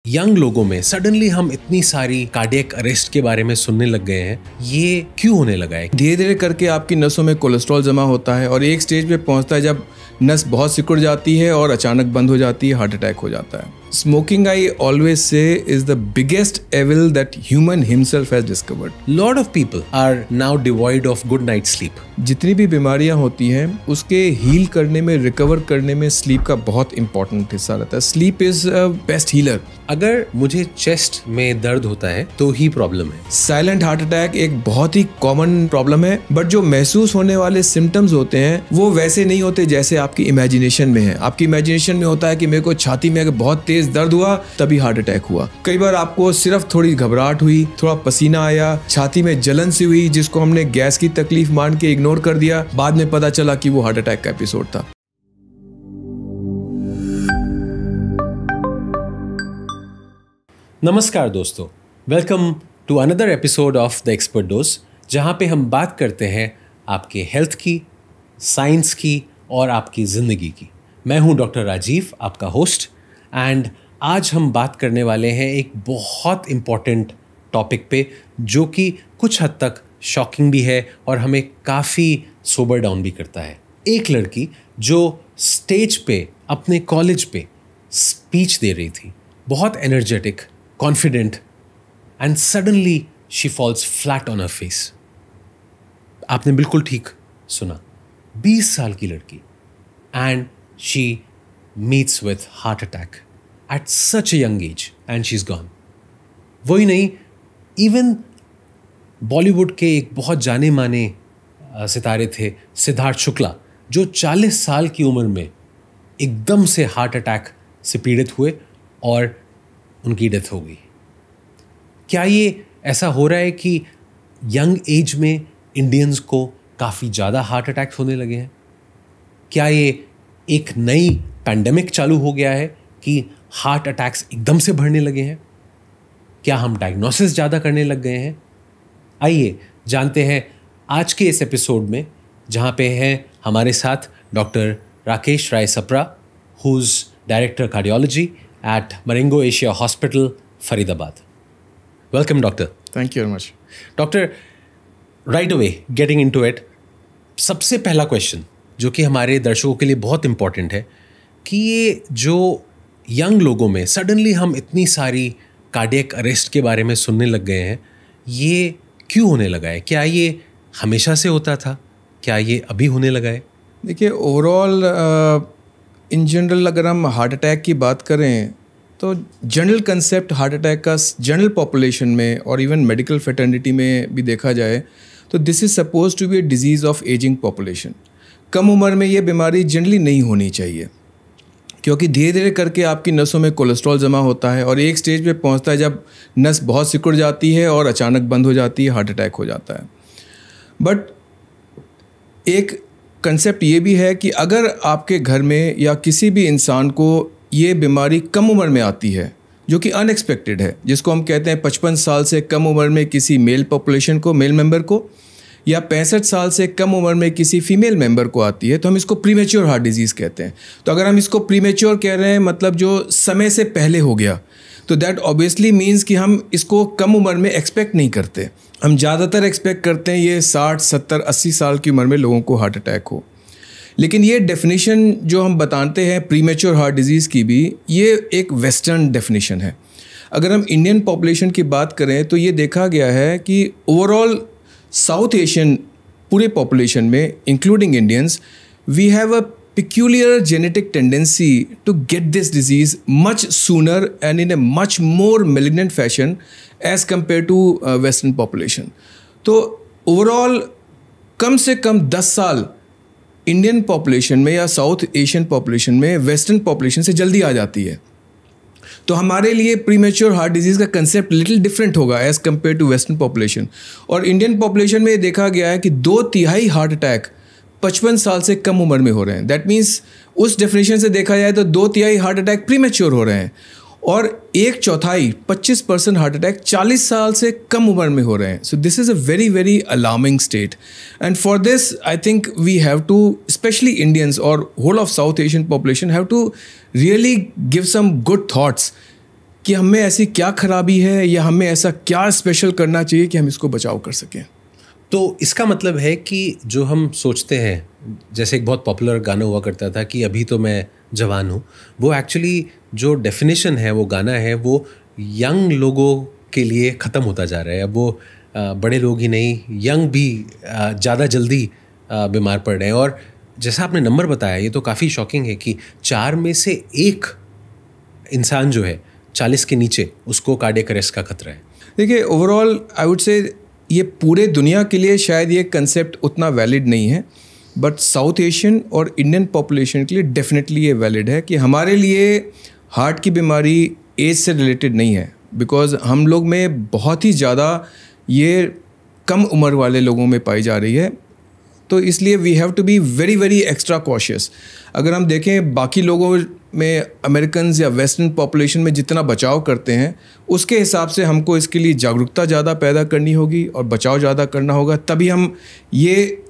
Young लोगों में suddenly हम इतनी सारी कार्डियक अरेस्ट के बारे में सुनने लग गए हैं। ये क्यों होने लगा है? धीरे धीरे करके आपकी नसों में कोलेस्ट्रॉल जमा होता है और एक स्टेज पे पहुंचता है जब नस बहुत सिकुड़ जाती है और अचानक बंद हो जाती है, हार्ट अटैक हो जाता है। Smoking, I always say, is the biggest evil that human himself has discovered. Lot of people are now devoid of good night sleep. जितनी भी बीमारियां होती हैं उसके हील करने में, रिकवर करने में स्लीप का बहुत इंपॉर्टेंट हिस्सा रहता है। Sleep is best healer. अगर मुझे चेस्ट में दर्द होता है तो ही प्रॉब्लम है। साइलेंट हार्ट अटैक एक बहुत ही कॉमन प्रॉब्लम है, बट जो महसूस होने वाले सिम्टम्स होते हैं वो वैसे नहीं होते जैसे आपकी इमेजिनेशन में है। आपकी इमेजिनेशन में होता है कि मेरे को छाती में बहुत तेज दर्द हुआ तभी हार्ट अटैक हुआ। कई बार आपको सिर्फ थोड़ी घबराहट हुई, थोड़ा पसीना आया, छाती में जलन सी हुई जिसको हमने गैस की तकलीफ मान के इग्नोर कर दिया, बाद में पता चला कि वो हार्ट अटैक का एपिसोड था। नमस्कार दोस्तों, welcome to another episode of the expert dose, जहां पे हम बात करते हैं आपके हेल्थ की, साइंस की और आपकी ज़िंदगी की। मैं हूं डॉक्टर राजीव, आपका होस्ट, एंड आज हम बात करने वाले हैं एक बहुत इम्पॉर्टेंट टॉपिक पे जो कि कुछ हद तक शॉकिंग भी है और हमें काफ़ी सोबर डाउन भी करता है। एक लड़की जो स्टेज पे अपने कॉलेज पे स्पीच दे रही थी, बहुत energetic, confident, and suddenly she falls flat on her face. आपने बिल्कुल ठीक सुना, 20 साल की लड़की, and she meets with heart attack at such a young age and she is gone. वही नहीं, इवन बॉलीवुड के एक बहुत जाने माने सितारे थे सिद्धार्थ शुक्ला, जो 40 साल की उम्र में एकदम से हार्ट अटैक से पीड़ित हुए और उनकी डेथ हो गई। क्या ये ऐसा हो रहा है कि यंग एज में इंडियंस को काफ़ी ज़्यादा हार्ट अटैक्स होने लगे हैं? क्या ये एक नई पैंडेमिक चालू हो गया है कि हार्ट अटैक्स एकदम से बढ़ने लगे हैं? क्या हम डायग्नोसिस ज़्यादा करने लग गए हैं? आइए जानते हैं आज के इस एपिसोड में, जहाँ पे हैं हमारे साथ doctor Rakesh Rai Sapra, who is director cardiology at Marengo Asia hospital, Faridabad. Welcome doctor. Thank you very much doctor. Right away getting into it, सबसे पहला क्वेश्चन जो कि हमारे दर्शकों के लिए बहुत इम्पॉर्टेंट है कि ये जो यंग लोगों में सडनली हम इतनी सारी कार्डियक अरेस्ट के बारे में सुनने लग गए हैं, ये क्यों होने लगा है? क्या ये हमेशा से होता था? क्या ये अभी होने लगा है? देखिए, ओवरऑल इन जनरल अगर हम हार्ट अटैक की बात करें तो जनरल कंसेप्ट हार्ट अटैक का जनरल पॉपुलेशन में और इवन मेडिकल फेटर्निटी में भी देखा जाए तो this is suppose to be a disease of ageing population. कम उम्र में ये बीमारी जनरली नहीं होनी चाहिए, क्योंकि धीरे धीरे करके आपकी नसों में कोलेस्ट्रॉल जमा होता है और एक स्टेज पे पहुंचता है जब नस बहुत सिकुड़ जाती है और अचानक बंद हो जाती है, हार्ट अटैक हो जाता है। बट एक कंसेप्ट ये भी है कि अगर आपके घर में या किसी भी इंसान को ये बीमारी कम उम्र में आती है, जो कि अनएक्सपेक्टेड है, जिसको हम कहते हैं 55 साल से कम उम्र में किसी मेल पॉपुलेशन को, मेल मेंबर को, या 65 साल से कम उम्र में किसी फीमेल मेंबर को आती है, तो हम इसको प्रीमेच्योर हार्ट डिजीज़ कहते हैं। तो अगर हम इसको प्रीमेच्योर कह रहे हैं, मतलब जो समय से पहले हो गया, तो दैट ऑब्वियसली मीन्स कि हम इसको कम उम्र में एक्सपेक्ट नहीं करते। हम ज़्यादातर एक्सपेक्ट करते हैं ये 60, 70, 80 साल की उम्र में लोगों को हार्ट अटैक हो। लेकिन ये डेफिनेशन जो हम बताते हैं प्रीमेच्योर हार्ट डिजीज़ की भी, ये एक वेस्टर्न डेफिनेशन है। अगर हम इंडियन पॉपुलेशन की बात करें तो ये देखा गया है कि ओवरऑल साउथ एशियन पूरे पॉपुलेशन में, including Indians, we have a peculiar genetic tendency to get this disease much sooner and in a much more malignant fashion as compared to western population. तो overall कम से कम 10 साल Indian population में या South Asian population में western population से जल्दी आ जाती है। तो हमारे लिए प्रीमेच्योर हार्ट डिजीज़ का कंसेप्ट लिटिल डिफरेंट होगा as compare to western population. और इंडियन पॉपुलेशन में देखा गया है कि 2/3 हार्ट अटैक 55 साल से कम उम्र में हो रहे हैं। दैट मीन्स उस डेफिनेशन से देखा जाए तो 2/3 हार्ट अटैक प्रीमेच्योर हो रहे हैं और 1/4 25% हार्ट अटैक 40 साल से कम उम्र में हो रहे हैं। So this is a very very alarming state, and for this I think we have to, specially Indians और whole of South Asian population, have to really give some good thoughts कि हमें ऐसी क्या खराबी है या हमें ऐसा क्या स्पेशल करना चाहिए कि हम इसको बचाव कर सकें। तो इसका मतलब है कि जो हम सोचते हैं, जैसे एक बहुत पॉपुलर गाना हुआ करता था कि अभी तो मैं जवान हूँ, वो एक्चुअली जो डेफिनेशन है वो गाना है वो यंग लोगों के लिए ख़त्म होता जा रहा है। अब वो बड़े लोग ही नहीं, यंग भी ज़्यादा जल्दी बीमार पड़ रहे हैं। और जैसा आपने नंबर बताया, ये तो काफ़ी शॉकिंग है कि 4 में से 1 इंसान जो है 40 के नीचे, उसको कार्डियक अरेस्ट का खतरा है। देखिए, ओवरऑल आई वुड से ये पूरे दुनिया के लिए शायद ये कंसेप्ट उतना वैलिड नहीं है, बट साउथ एशियन और इंडियन पॉपुलेशन के लिए डेफिनेटली ये वैलिड है कि हमारे लिए हार्ट की बीमारी एज से रिलेटेड नहीं है, बिकॉज हम लोग में बहुत ही ज़्यादा ये कम उम्र वाले लोगों में पाई जा रही है। तो इसलिए we have to be very very extra cautious. अगर हम देखें बाकी लोगों में, अमेरिकन्स या वेस्टर्न पॉपुलेशन में जितना बचाव करते हैं, उसके हिसाब से हमको इसके लिए जागरूकता ज़्यादा पैदा करनी होगी और बचाव ज़्यादा करना होगा, तभी हम ये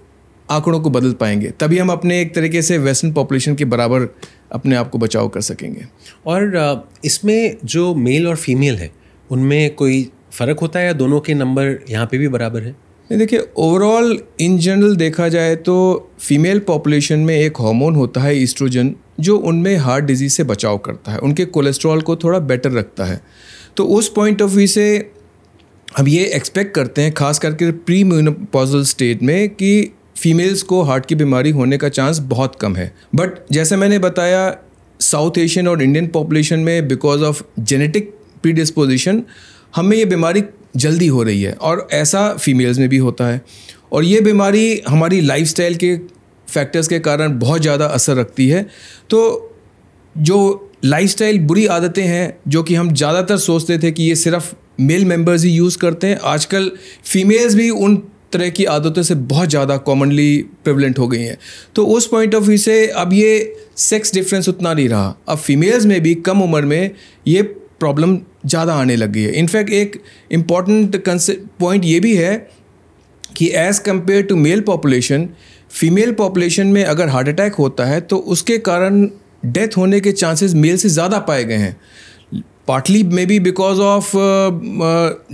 आंकड़ों को बदल पाएंगे, तभी हम अपने एक तरीके से वेस्टर्न पॉपुलेशन के बराबर अपने आप को बचाव कर सकेंगे। और इसमें जो मेल और फीमेल है उनमें कोई फ़र्क होता है या दोनों के नंबर यहाँ पे भी बराबर है? देखिए, ओवरऑल इन जनरल देखा जाए तो फीमेल पॉपुलेशन में एक हार्मोन होता है ईस्ट्रोजन, जो उनमें हार्ट डिजीज़ से बचाव करता है, उनके कोलेस्ट्रॉल को थोड़ा बेटर रखता है। तो उस पॉइंट ऑफ व्यू से हम ये एक्सपेक्ट करते हैं, खास करके प्री मेनोपॉजल स्टेट में, कि फीमेल्स को हार्ट की बीमारी होने का चांस बहुत कम है। बट जैसे मैंने बताया, साउथ एशियन और इंडियन पॉपुलेशन में बिकॉज ऑफ जेनेटिक प्रीडिस्पोजिशन हमें ये बीमारी जल्दी हो रही है, और ऐसा फीमेल्स में भी होता है। और ये बीमारी हमारी लाइफस्टाइल के फैक्टर्स के कारण बहुत ज़्यादा असर रखती है। तो जो लाइफस्टाइल बुरी आदतें हैं, जो कि हम ज़्यादातर सोचते थे कि ये सिर्फ मेल मेंबर्स ही यूज़ करते हैं, आजकल फीमेल्स भी उन तरह की आदतों से बहुत ज़्यादा कॉमनली प्रेवलेंट हो गई हैं। तो उस पॉइंट ऑफ व्यू से अब ये सेक्स डिफरेंस उतना नहीं रहा, अब फीमेल्स में भी कम उम्र में ये प्रॉब्लम ज़्यादा आने लग गई है। इनफैक्ट एक इम्पॉर्टेंट पॉइंट ये भी है कि as compare to male population, female population में अगर हार्ट अटैक होता है तो उसके कारण डेथ होने के चांसेस मेल से ज़्यादा पाए गए हैं, partly maybe because of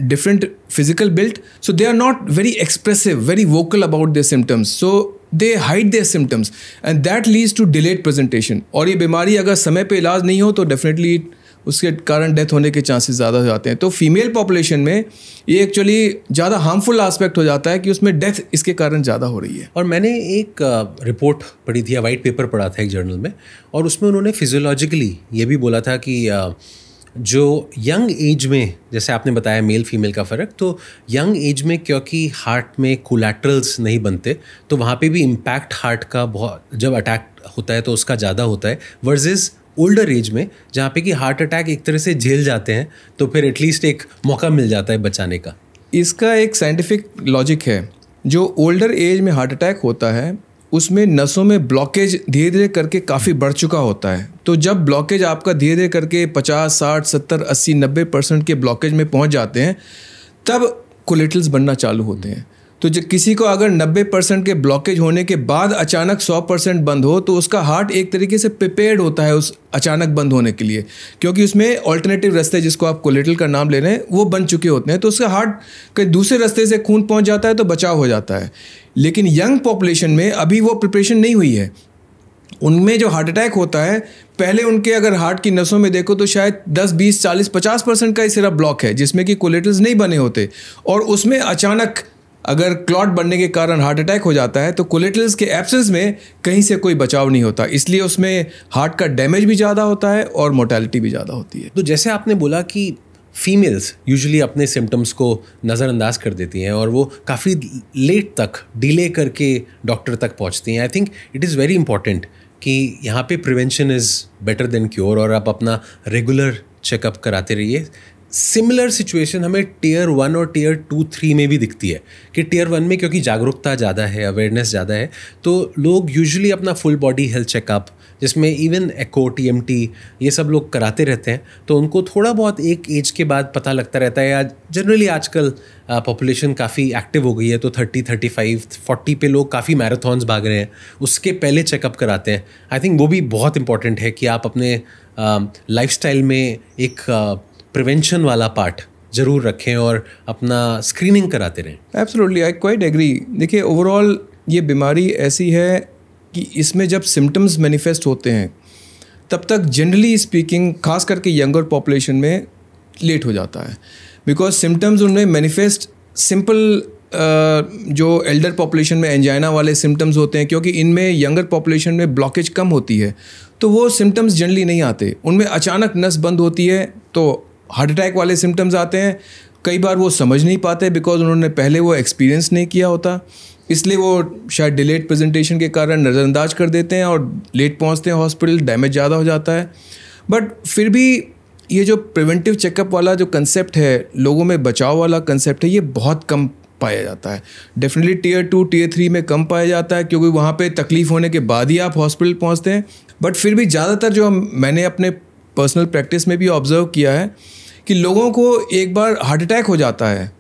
different physical build, so they are not very expressive, very vocal about their symptoms, so they hide their symptoms and that leads to delayed presentation। और ये बीमारी अगर समय पे इलाज नहीं हो तो डेफिनेटली उसके कारण डेथ होने के चांसेस ज़्यादा हो जाते हैं। तो फीमेल पॉपुलेशन में ये एक्चुअली ज़्यादा हार्मफुल एस्पेक्ट हो जाता है कि उसमें डेथ इसके कारण ज़्यादा हो रही है। और मैंने एक रिपोर्ट पढ़ी थी, वाइट पेपर पढ़ा था एक जर्नल में, और उसमें उन्होंने फिजियोलॉजिकली ये भी बोला था कि जो यंग एज में, जैसे आपने बताया मेल फीमेल का फ़र्क, तो यंग एज में क्योंकि हार्ट में कोलैटरल्स नहीं बनते, तो वहाँ पे भी इम्पैक्ट हार्ट का बहुत, जब अटैक होता है तो उसका ज़्यादा होता है, वर्सेस ओल्डर एज में जहाँ पे कि हार्ट अटैक एक तरह से झेल जाते हैं, तो फिर एटलीस्ट एक मौका मिल जाता है बचाने का। इसका एक साइंटिफिक लॉजिक है, जो ओल्डर एज में हार्ट अटैक होता है उसमें नसों में ब्लॉकेज धीरे धीरे करके काफ़ी बढ़ चुका होता है। तो जब ब्लॉकेज आपका धीरे धीरे करके 50, 60, 70, 80, 90% के ब्लॉकेज में पहुंच जाते हैं, तब कोलेटरल्स बनना चालू होते हैं। तो जब किसी को अगर 90% के ब्लॉकेज होने के बाद अचानक 100% बंद हो, तो उसका हार्ट एक तरीके से प्रिपेयर्ड होता है उस अचानक बंद होने के लिए, क्योंकि उसमें ऑल्टरनेटिव रास्ते, जिसको आप कोलेटरल का नाम ले रहे हैं, वो बन चुके होते हैं। तो उसका हार्ट कहीं दूसरे रास्ते से खून पहुंच जाता है तो बचाव हो जाता है। लेकिन यंग पॉपुलेशन में अभी वो प्रिपरेशन नहीं हुई है। उनमें जो हार्ट अटैक होता है, पहले उनके अगर हार्ट की नसों में देखो तो शायद 10, 20, 40, 50% का ही सिर्फ ब्लॉक है, जिसमें कि कोलेटरल्स नहीं बने होते, और उसमें अचानक अगर क्लॉट बनने के कारण हार्ट अटैक हो जाता है तो कोलेटरल्स के एब्सेंस में कहीं से कोई बचाव नहीं होता, इसलिए उसमें हार्ट का डैमेज भी ज़्यादा होता है और मोर्टेलिटी भी ज़्यादा होती है। तो जैसे आपने बोला कि फीमेल्स यूजुअली अपने सिम्टम्स को नज़रअंदाज कर देती हैं और वो काफ़ी लेट तक डिले करके डॉक्टर तक पहुंचती हैं। I think it is very important कि यहाँ पे prevention is better than cure, और आप अपना रेगुलर चेकअप कराते रहिए। सिमिलर सिचुएशन हमें टियर 1 और टियर 2, 3 में भी दिखती है कि टियर 1 में क्योंकि जागरूकता ज़्यादा है, अवेयरनेस ज़्यादा है, तो लोग यूजुअली अपना फुल बॉडी हेल्थ चेकअप, जिसमें इवन एको, TMT, ये सब लोग कराते रहते हैं, तो उनको थोड़ा बहुत एक एज के बाद पता लगता रहता है। या जनरली आजकल पॉपुलेशन काफ़ी एक्टिव हो गई है, तो 30, 35, 40 पे लोग काफ़ी मैराथॉन्स भाग रहे हैं, उसके पहले चेकअप कराते हैं। आई थिंक वो भी बहुत इंपॉर्टेंट है कि आप अपने लाइफस्टाइल में एक प्रिवेंशन वाला पार्ट ज़रूर रखें और अपना स्क्रीनिंग कराते रहें। Absolutely, I quite agree. देखिए, ओवरऑल ये बीमारी ऐसी है कि इसमें जब सिम्टम्स मैनिफेस्ट होते हैं तब तक जनरली स्पीकिंग खास करके यंगर पॉपुलेशन में लेट हो जाता है, बिकॉज सिम्टम्स उनमें मैनिफेस्ट सिंपल जो एल्डर पॉपुलेशन में एंजाइना वाले सिम्टम्स होते हैं, क्योंकि इनमें यंगर पॉपुलेशन में ब्लॉकेज कम होती है तो वो सिम्टम्स जनरली नहीं आते। उनमें अचानक नस बंद होती है तो हार्ट अटैक वाले सिम्टम्स आते हैं। कई बार वो समझ नहीं पाते बिकॉज उन्होंने पहले वो एक्सपीरियंस नहीं किया होता, इसलिए वो शायद डिलेड प्रेजेंटेशन के कारण नज़रअंदाज कर देते हैं और लेट पहुंचते हैं हॉस्पिटल, डैमेज ज़्यादा हो जाता है। बट फिर भी ये जो प्रिवेंटिव चेकअप वाला जो कंसेप्ट है, लोगों में बचाव वाला कंसेप्ट है, ये बहुत कम पाया जाता है। डेफिनेटली टियर 2 टियर 3 में कम पाया जाता है क्योंकि वहाँ पे तकलीफ़ होने के बाद ही आप हॉस्पिटल पहुँचते हैं। बट फिर भी ज़्यादातर जो मैंने अपने पर्सनल प्रैक्टिस में भी ऑब्जर्व किया है कि लोगों को एक बार हार्ट अटैक हो जाता है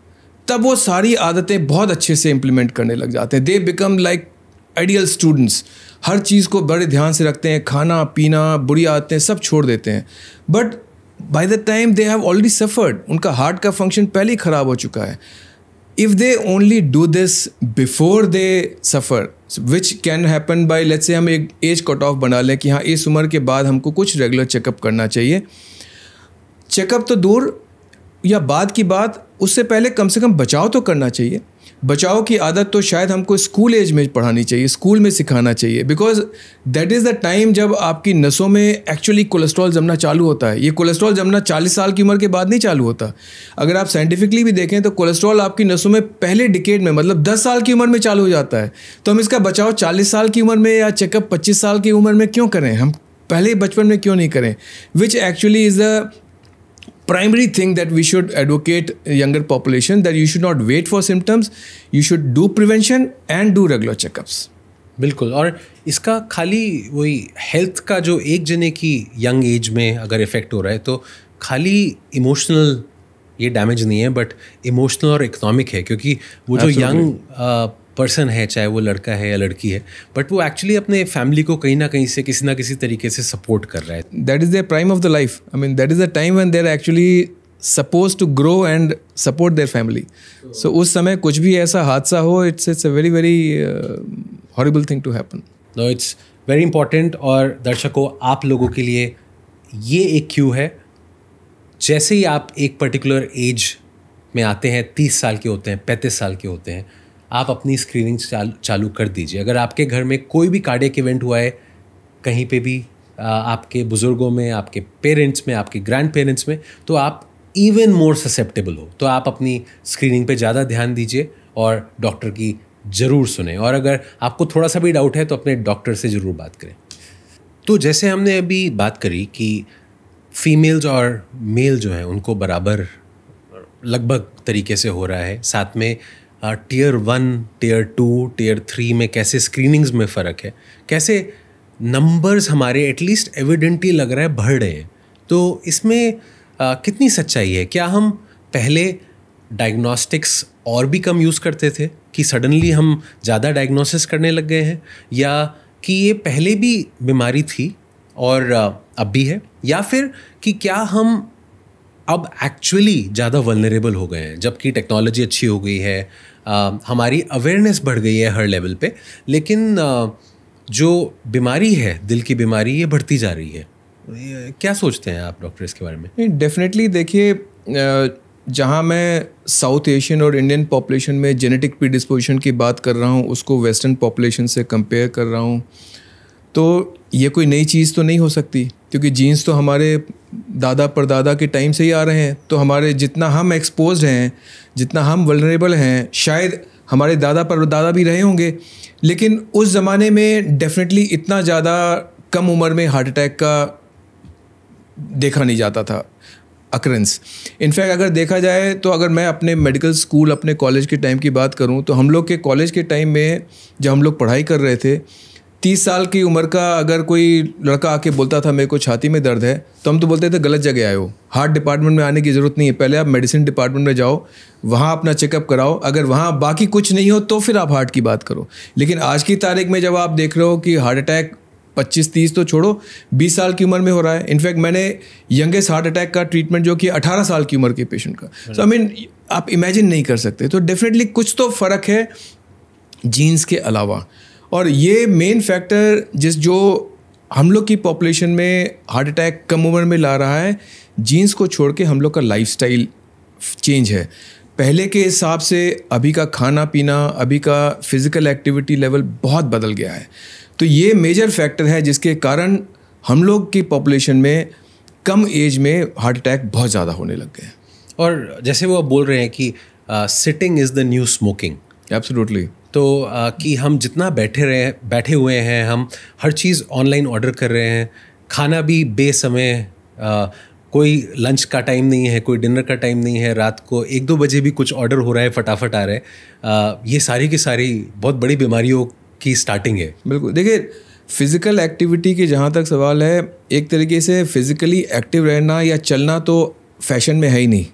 तब वो सारी आदतें बहुत अच्छे से इम्प्लीमेंट करने लग जाते हैं। They become like ideal students, हर चीज़ को बड़े ध्यान से रखते हैं, खाना पीना, बुरी आदतें सब छोड़ देते हैं। But by the time they have already suffered, उनका हार्ट का फंक्शन पहले ही ख़राब हो चुका है। If they only do this before they suffer, which can happen by, let's say हम एक एज कट ऑफ बना लें कि हाँ इस उम्र के बाद हमको कुछ रेगुलर चेकअप करना चाहिए। चेकअप तो दूर या बाद की बात, उससे पहले कम से कम बचाव तो करना चाहिए। बचाव की आदत तो शायद हमको स्कूल एज में पढ़ानी चाहिए, स्कूल में सिखाना चाहिए, because that is the time जब आपकी नसों में एक्चुअली कोलेस्ट्रॉल जमना चालू होता है। ये कोलेस्ट्रॉल जमना 40 साल की उम्र के बाद नहीं चालू होता। अगर आप साइंटिफिकली भी देखें तो कोलेस्ट्रॉल आपकी नसों में पहले डिकेड में, मतलब 10 साल की उम्र में चालू हो जाता है। तो हम इसका बचाव 40 साल की उम्र में या चेकअप 25 साल की उम्र में क्यों करें, हम पहले बचपन में क्यों नहीं करें, which actually is the primary thing that we should advocate younger population, that you should not wait for symptoms, you should do prevention and do regular checkups. बिल्कुल। और इसका खाली वही हेल्थ का जो एक जने की यंग एज में अगर इफ़ेक्ट हो रहा है तो खाली इमोशनल ये डैमेज नहीं है, बट इमोशनल और इकोनॉमिक है, क्योंकि वो जो यंग पर्सन है, चाहे वो लड़का है या लड़की है, बट वो एक्चुअली अपने फैमिली को कहीं ना कहीं से किसी ना किसी तरीके से सपोर्ट कर रहा है। That is the prime of the life. I mean that is the time when they are actually suppose to grow and support their family. So उस समय कुछ भी ऐसा हादसा हो, it's a very very horrible thing to happen. No, it's very important. और दर्शकों, आप लोगों के लिए ये एक क्यू है, जैसे ही आप एक पर्टिकुलर एज में आते हैं, 30 साल के होते हैं, 35 साल के होते हैं, आप अपनी स्क्रीनिंग चालू कर दीजिए। अगर आपके घर में कोई भी कार्डियक इवेंट हुआ है, कहीं पे भी आपके बुज़ुर्गों में, आपके पेरेंट्स में, आपके ग्रैंड पेरेंट्स में, तो आप इवन मोर ससेप्टेबल हो, तो आप अपनी स्क्रीनिंग पे ज़्यादा ध्यान दीजिए और डॉक्टर की ज़रूर सुने। और अगर आपको थोड़ा सा भी डाउट है तो अपने डॉक्टर से ज़रूर बात करें। तो जैसे हमने अभी बात करी कि फीमेल्स और मेल जो हैं उनको बराबर लगभग तरीके से हो रहा है, साथ में टियर 1, टियर 2, टियर 3 में कैसे स्क्रीनिंग्स में फ़र्क है, कैसे नंबर्स हमारे एटलीस्ट एविडेंटली लग रहा है बढ़ रहे हैं, तो इसमें कितनी सच्चाई है? क्या हम पहले डायग्नोस्टिक्स और भी कम यूज़ करते थे कि सडनली हम ज़्यादा डायग्नोसिस करने लग गए हैं, या कि ये पहले भी बीमारी थी और अब भी है, या फिर कि क्या हम अब एक्चुअली ज़्यादा वल्नरेबल हो गए हैं जबकि टेक्नोलॉजी अच्छी हो गई है, हमारी अवेयरनेस बढ़ गई है हर लेवल पे, लेकिन जो बीमारी है, दिल की बीमारी, ये बढ़ती जा रही है। क्या सोचते हैं आप डॉक्टर इसके बारे में? डेफिनेटली देखिए, जहाँ मैं साउथ एशियन और इंडियन पॉपुलेशन में जेनेटिक प्रीडिस्पोजिशन की बात कर रहा हूँ, उसको वेस्टर्न पॉपुलेशन से कंपेयर कर रहा हूँ, तो ये कोई नई चीज़ तो नहीं हो सकती, क्योंकि जीन्स तो हमारे दादा परदादा के टाइम से ही आ रहे हैं। तो हमारे जितना हम एक्सपोज्ड हैं, जितना हम वल्नरेबल हैं, शायद हमारे दादा परदादा भी रहे होंगे, लेकिन उस ज़माने में डेफिनेटली इतना ज़्यादा कम उम्र में हार्ट अटैक का देखा नहीं जाता था अकरेंस। इनफैक्ट अगर देखा जाए तो अगर मैं अपने मेडिकल स्कूल, अपने कॉलेज के टाइम की बात करूं, तो हम लोग के कॉलेज के टाइम में जब हम लोग पढ़ाई कर रहे थे, 30 साल की उम्र का अगर कोई लड़का आके बोलता था मेरे को छाती में दर्द है, तो हम तो बोलते थे गलत जगह आए हो, हार्ट डिपार्टमेंट में आने की ज़रूरत नहीं है, पहले आप मेडिसिन डिपार्टमेंट में जाओ, वहाँ अपना चेकअप कराओ, अगर वहाँ बाकी कुछ नहीं हो तो फिर आप हार्ट की बात करो। लेकिन आज की तारीख में जब आप देख रहे हो कि हार्ट अटैक 25-30 तो छोड़ो, 20 साल की उम्र में हो रहा है। इनफैक्ट मैंने यंगेस्ट हार्ट अटैक का ट्रीटमेंट जो कि 18 साल की उम्र के पेशेंट का। सो आई मीन आप इमेजिन नहीं कर सकते। तो डेफिनेटली कुछ तो फ़र्क है जीन्स के अलावा, और ये मेन फैक्टर जो हम लोग की पॉपुलेशन में हार्ट अटैक कम उम्र में ला रहा है, जीन्स को छोड़ के हम लोग का लाइफस्टाइल चेंज है। पहले के हिसाब से अभी का खाना पीना, अभी का फिज़िकल एक्टिविटी लेवल बहुत बदल गया है। तो ये मेजर फैक्टर है जिसके कारण हम लोग की पॉपुलेशन में कम एज में हार्ट अटैक बहुत ज़्यादा होने लग गए हैं। और जैसे वो आप बोल रहे हैं कि sitting is the new smoking. Absolutely. तो कि हम जितना बैठे हुए हैं, हम हर चीज़ ऑनलाइन ऑर्डर कर रहे हैं, खाना भी बेसमय, कोई लंच का टाइम नहीं है, कोई डिनर का टाइम नहीं है, रात को 1-2 बजे भी कुछ ऑर्डर हो रहा है, फटाफट आ रहा है। ये सारी की सारी बहुत बड़ी बीमारियों की स्टार्टिंग है। बिल्कुल। देखिए, फिज़िकल एक्टिविटी के जहाँ तक सवाल है, एक तरीके से फिज़िकली एक्टिव रहना या चलना तो फैशन में है ही नहीं।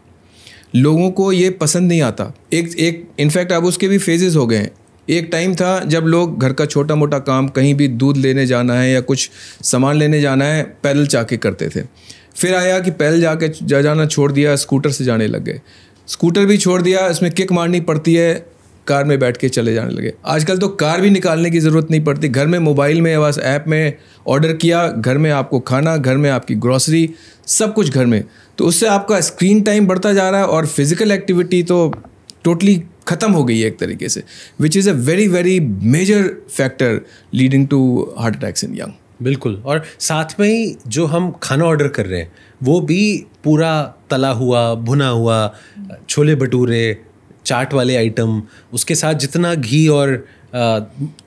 लोगों को ये पसंद नहीं आता। एक इनफैक्ट अब उसके भी फेजेस हो गए हैं। एक टाइम था जब लोग घर का छोटा मोटा काम, कहीं भी दूध लेने जाना है या कुछ सामान लेने जाना है, पैदल जाके करते थे। फिर आया कि पैदल जाना छोड़ दिया, स्कूटर से जाने लग गए। स्कूटर भी छोड़ दिया, इसमें किक मारनी पड़ती है, कार में बैठ के चले जाने लगे। आजकल तो कार भी निकालने की ज़रूरत नहीं पड़ती, घर में मोबाइल में बस ऐप में ऑर्डर किया, घर में आपको खाना, घर में आपकी ग्रॉसरी, सब कुछ घर में। तो उससे आपका स्क्रीन टाइम बढ़ता जा रहा है और फिज़िकल एक्टिविटी तो टोटली ख़त्म हो गई है एक तरीके से, which is a very very major factor leading to heart attacks in young. बिल्कुल। और साथ में ही जो हम खाना ऑर्डर कर रहे हैं वो भी पूरा तला हुआ, भुना हुआ, छोले भटूरे, चाट वाले आइटम, उसके साथ जितना घी और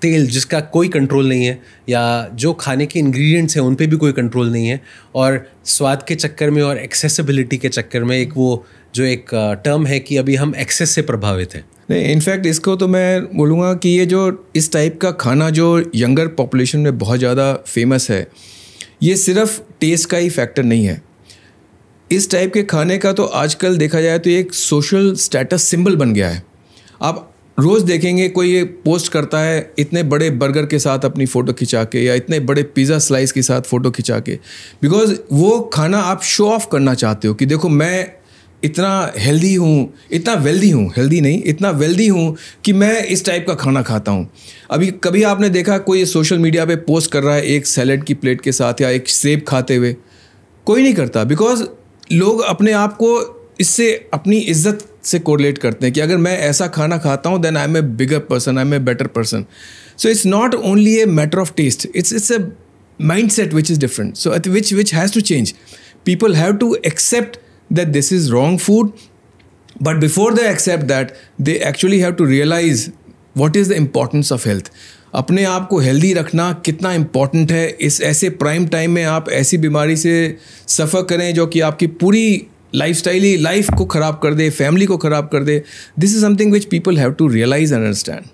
तेल जिसका कोई कंट्रोल नहीं है, या जो खाने के इंग्रेडिएंट्स हैं उन पे भी कोई कंट्रोल नहीं है, और स्वाद के चक्कर में और एक्सेसिबिलिटी के चक्कर में एक टर्म है कि अभी हम एक्सेस से प्रभावित हैं। नहीं, इनफैक्ट इसको तो मैं बोलूँगा कि ये जो इस टाइप का खाना जो यंगर पॉपुलेशन में बहुत ज़्यादा फेमस है, ये सिर्फ टेस्ट का ही फैक्टर नहीं है। इस टाइप के खाने का तो आजकल देखा जाए तो एक सोशल स्टेटस सिंबल बन गया है। आप रोज़ देखेंगे कोई ये पोस्ट करता है इतने बड़े बर्गर के साथ अपनी फ़ोटो खिंचा के, या इतने बड़े पिज़्ज़ा स्लाइस के साथ फ़ोटो खिंचा के, बिकॉज वो खाना आप शो ऑफ करना चाहते हो कि देखो मैं इतना हेल्दी हूँ, इतना वेल्दी हूँ, हेल्दी नहीं, इतना वेल्दी हूँ कि मैं इस टाइप का खाना खाता हूँ। अभी कभी आपने देखा कोई सोशल मीडिया पे पोस्ट कर रहा है एक सैलेड की प्लेट के साथ या एक सेब खाते हुए? कोई नहीं करता, बिकॉज लोग अपने आप को इससे अपनी इज्जत से कोरिलेट करते हैं कि अगर मैं ऐसा खाना खाता हूँ then I am a bigger person, I am a better person. So it's not only a matter of taste, it's a mindset which is different, so which has to change. People have to accept that this is wrong food, but before they accept that, they actually have to realize what is the importance of health. अपने आप को healthy रखना कितना important है। इस ऐसे prime time में आप ऐसी बीमारी से सफ़र करें जो कि आपकी पूरी लाइफस्टाइल ही लाइफ को ख़राब कर दे, फैमिली को ख़राब कर दे। This is something which people have to realise and understand.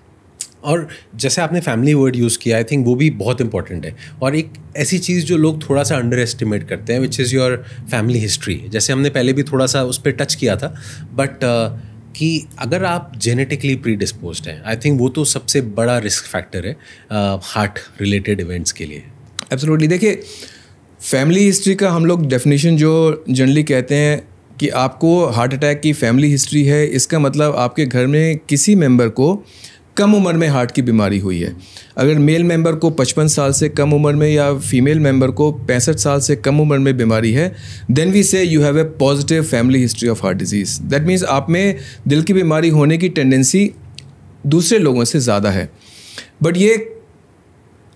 और जैसे आपने फैमिली वर्ड यूज़ किया, आई थिंक वो भी बहुत इंपॉर्टेंट है। और एक ऐसी चीज़ जो लोग थोड़ा सा अंडर एस्टिमेट करते हैं, which is your family history. जैसे हमने पहले भी थोड़ा सा उस पर टच किया था, बट कि अगर आप जेनेटिकली प्रीडिस्पोज्ड हैं, आई थिंक वो तो सबसे बड़ा रिस्क फैक्टर है हार्ट रिलेटेड इवेंट्स के लिए। एब्सोल्युटली। देखिए, फैमिली हिस्ट्री का हम लोग डेफिनेशन जो जनरली कहते हैं कि आपको हार्ट अटैक की फैमिली हिस्ट्री है, इसका मतलब आपके घर में किसी मेंबर को कम उम्र में हार्ट की बीमारी हुई है। अगर मेल मेंबर को 55 साल से कम उम्र में या फीमेल मेंबर को 65 साल से कम उम्र में बीमारी है, देन वी से you have a positive family history of heart disease. That means आप में दिल की बीमारी होने की टेंडेंसी दूसरे लोगों से ज़्यादा है। बट ये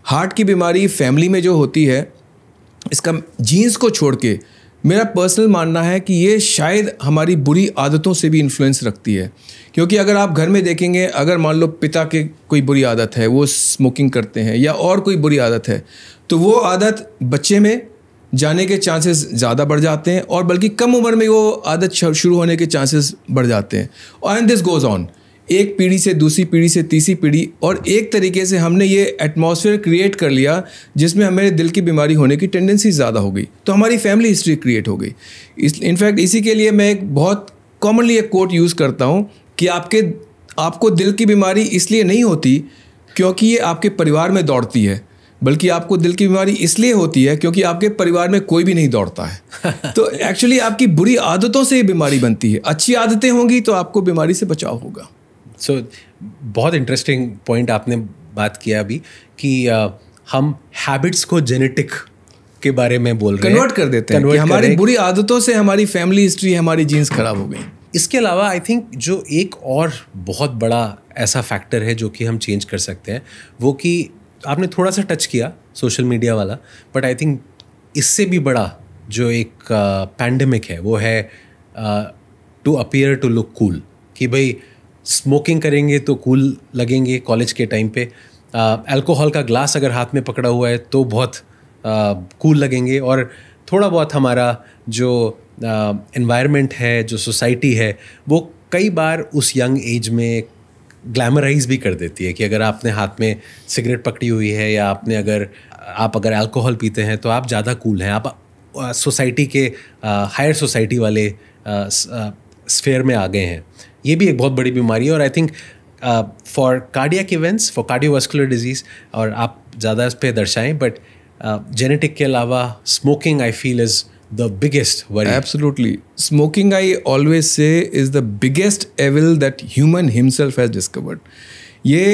हार्ट की बीमारी फैमिली में जो होती है, इसका जीन्स को छोड़ के मेरा पर्सनल मानना है कि ये शायद हमारी बुरी आदतों से भी इन्फ्लुएंस रखती है। क्योंकि अगर आप घर में देखेंगे, अगर मान लो पिता के कोई बुरी आदत है, वो स्मोकिंग करते हैं या और कोई बुरी आदत है, तो वो आदत बच्चे में जाने के चांसेस ज़्यादा बढ़ जाते हैं, और बल्कि कम उम्र में वो आदत शुरू होने के चांसेस बढ़ जाते हैं। एंड दिस गोज़ ऑन, एक पीढ़ी से दूसरी पीढ़ी से तीसरी पीढ़ी, और एक तरीके से हमने ये एटमॉस्फेयर क्रिएट कर लिया जिसमें हमें दिल की बीमारी होने की टेंडेंसी ज़्यादा हो गई। तो हमारी फैमिली हिस्ट्री क्रिएट हो गई। इनफैक्ट इसी के लिए मैं एक बहुत कॉमनली एक कोट यूज़ करता हूँ कि आपको दिल की बीमारी इसलिए नहीं होती क्योंकि ये आपके परिवार में दौड़ती है, बल्कि आपको दिल की बीमारी इसलिए होती है क्योंकि आपके परिवार में कोई भी नहीं दौड़ता है। तो एक्चुअली आपकी बुरी आदतों से ये बीमारी बनती है। अच्छी आदतें होंगी तो आपको बीमारी से बचाव होगा। सो बहुत इंटरेस्टिंग पॉइंट आपने बात किया अभी कि हम हैबिट्स को जेनेटिक के बारे में बोल रहे हैं, कन्वर्ट कर देते हैं कि हमारी बुरी आदतों से हमारी फैमिली हिस्ट्री, हमारी जीन्स खराब हो गई। इसके अलावा आई थिंक जो एक और बहुत बड़ा ऐसा फैक्टर है जो कि हम चेंज कर सकते हैं, वो कि आपने थोड़ा सा टच किया सोशल मीडिया वाला, बट आई थिंक इससे भी बड़ा जो एक पैंडेमिक है वो है to appear to look cool, कि भाई स्मोकिंग करेंगे तो कूल लगेंगे। कॉलेज के टाइम पे अल्कोहल का ग्लास अगर हाथ में पकड़ा हुआ है तो बहुत कूल लगेंगे, और थोड़ा बहुत हमारा जो एनवायरनमेंट है, जो सोसाइटी है, वो कई बार उस यंग एज में ग्लैमराइज भी कर देती है कि अगर आपने हाथ में सिगरेट पकड़ी हुई है या आप अगर अल्कोहल पीते हैं तो आप ज़्यादा कूल हैं, आप सोसाइटी के हायर सोसाइटी वाले स्फेयर में आ गए हैं। ये भी एक बहुत बड़ी बीमारी है। और I think for cardiac events, for cardiovascular disease, और आप ज़्यादा इस पर दर्शाएं, बट जेनेटिक के अलावा smoking I feel is the biggest worry. Absolutely. Smoking, I always say, is the biggest evil that human himself has discovered. ये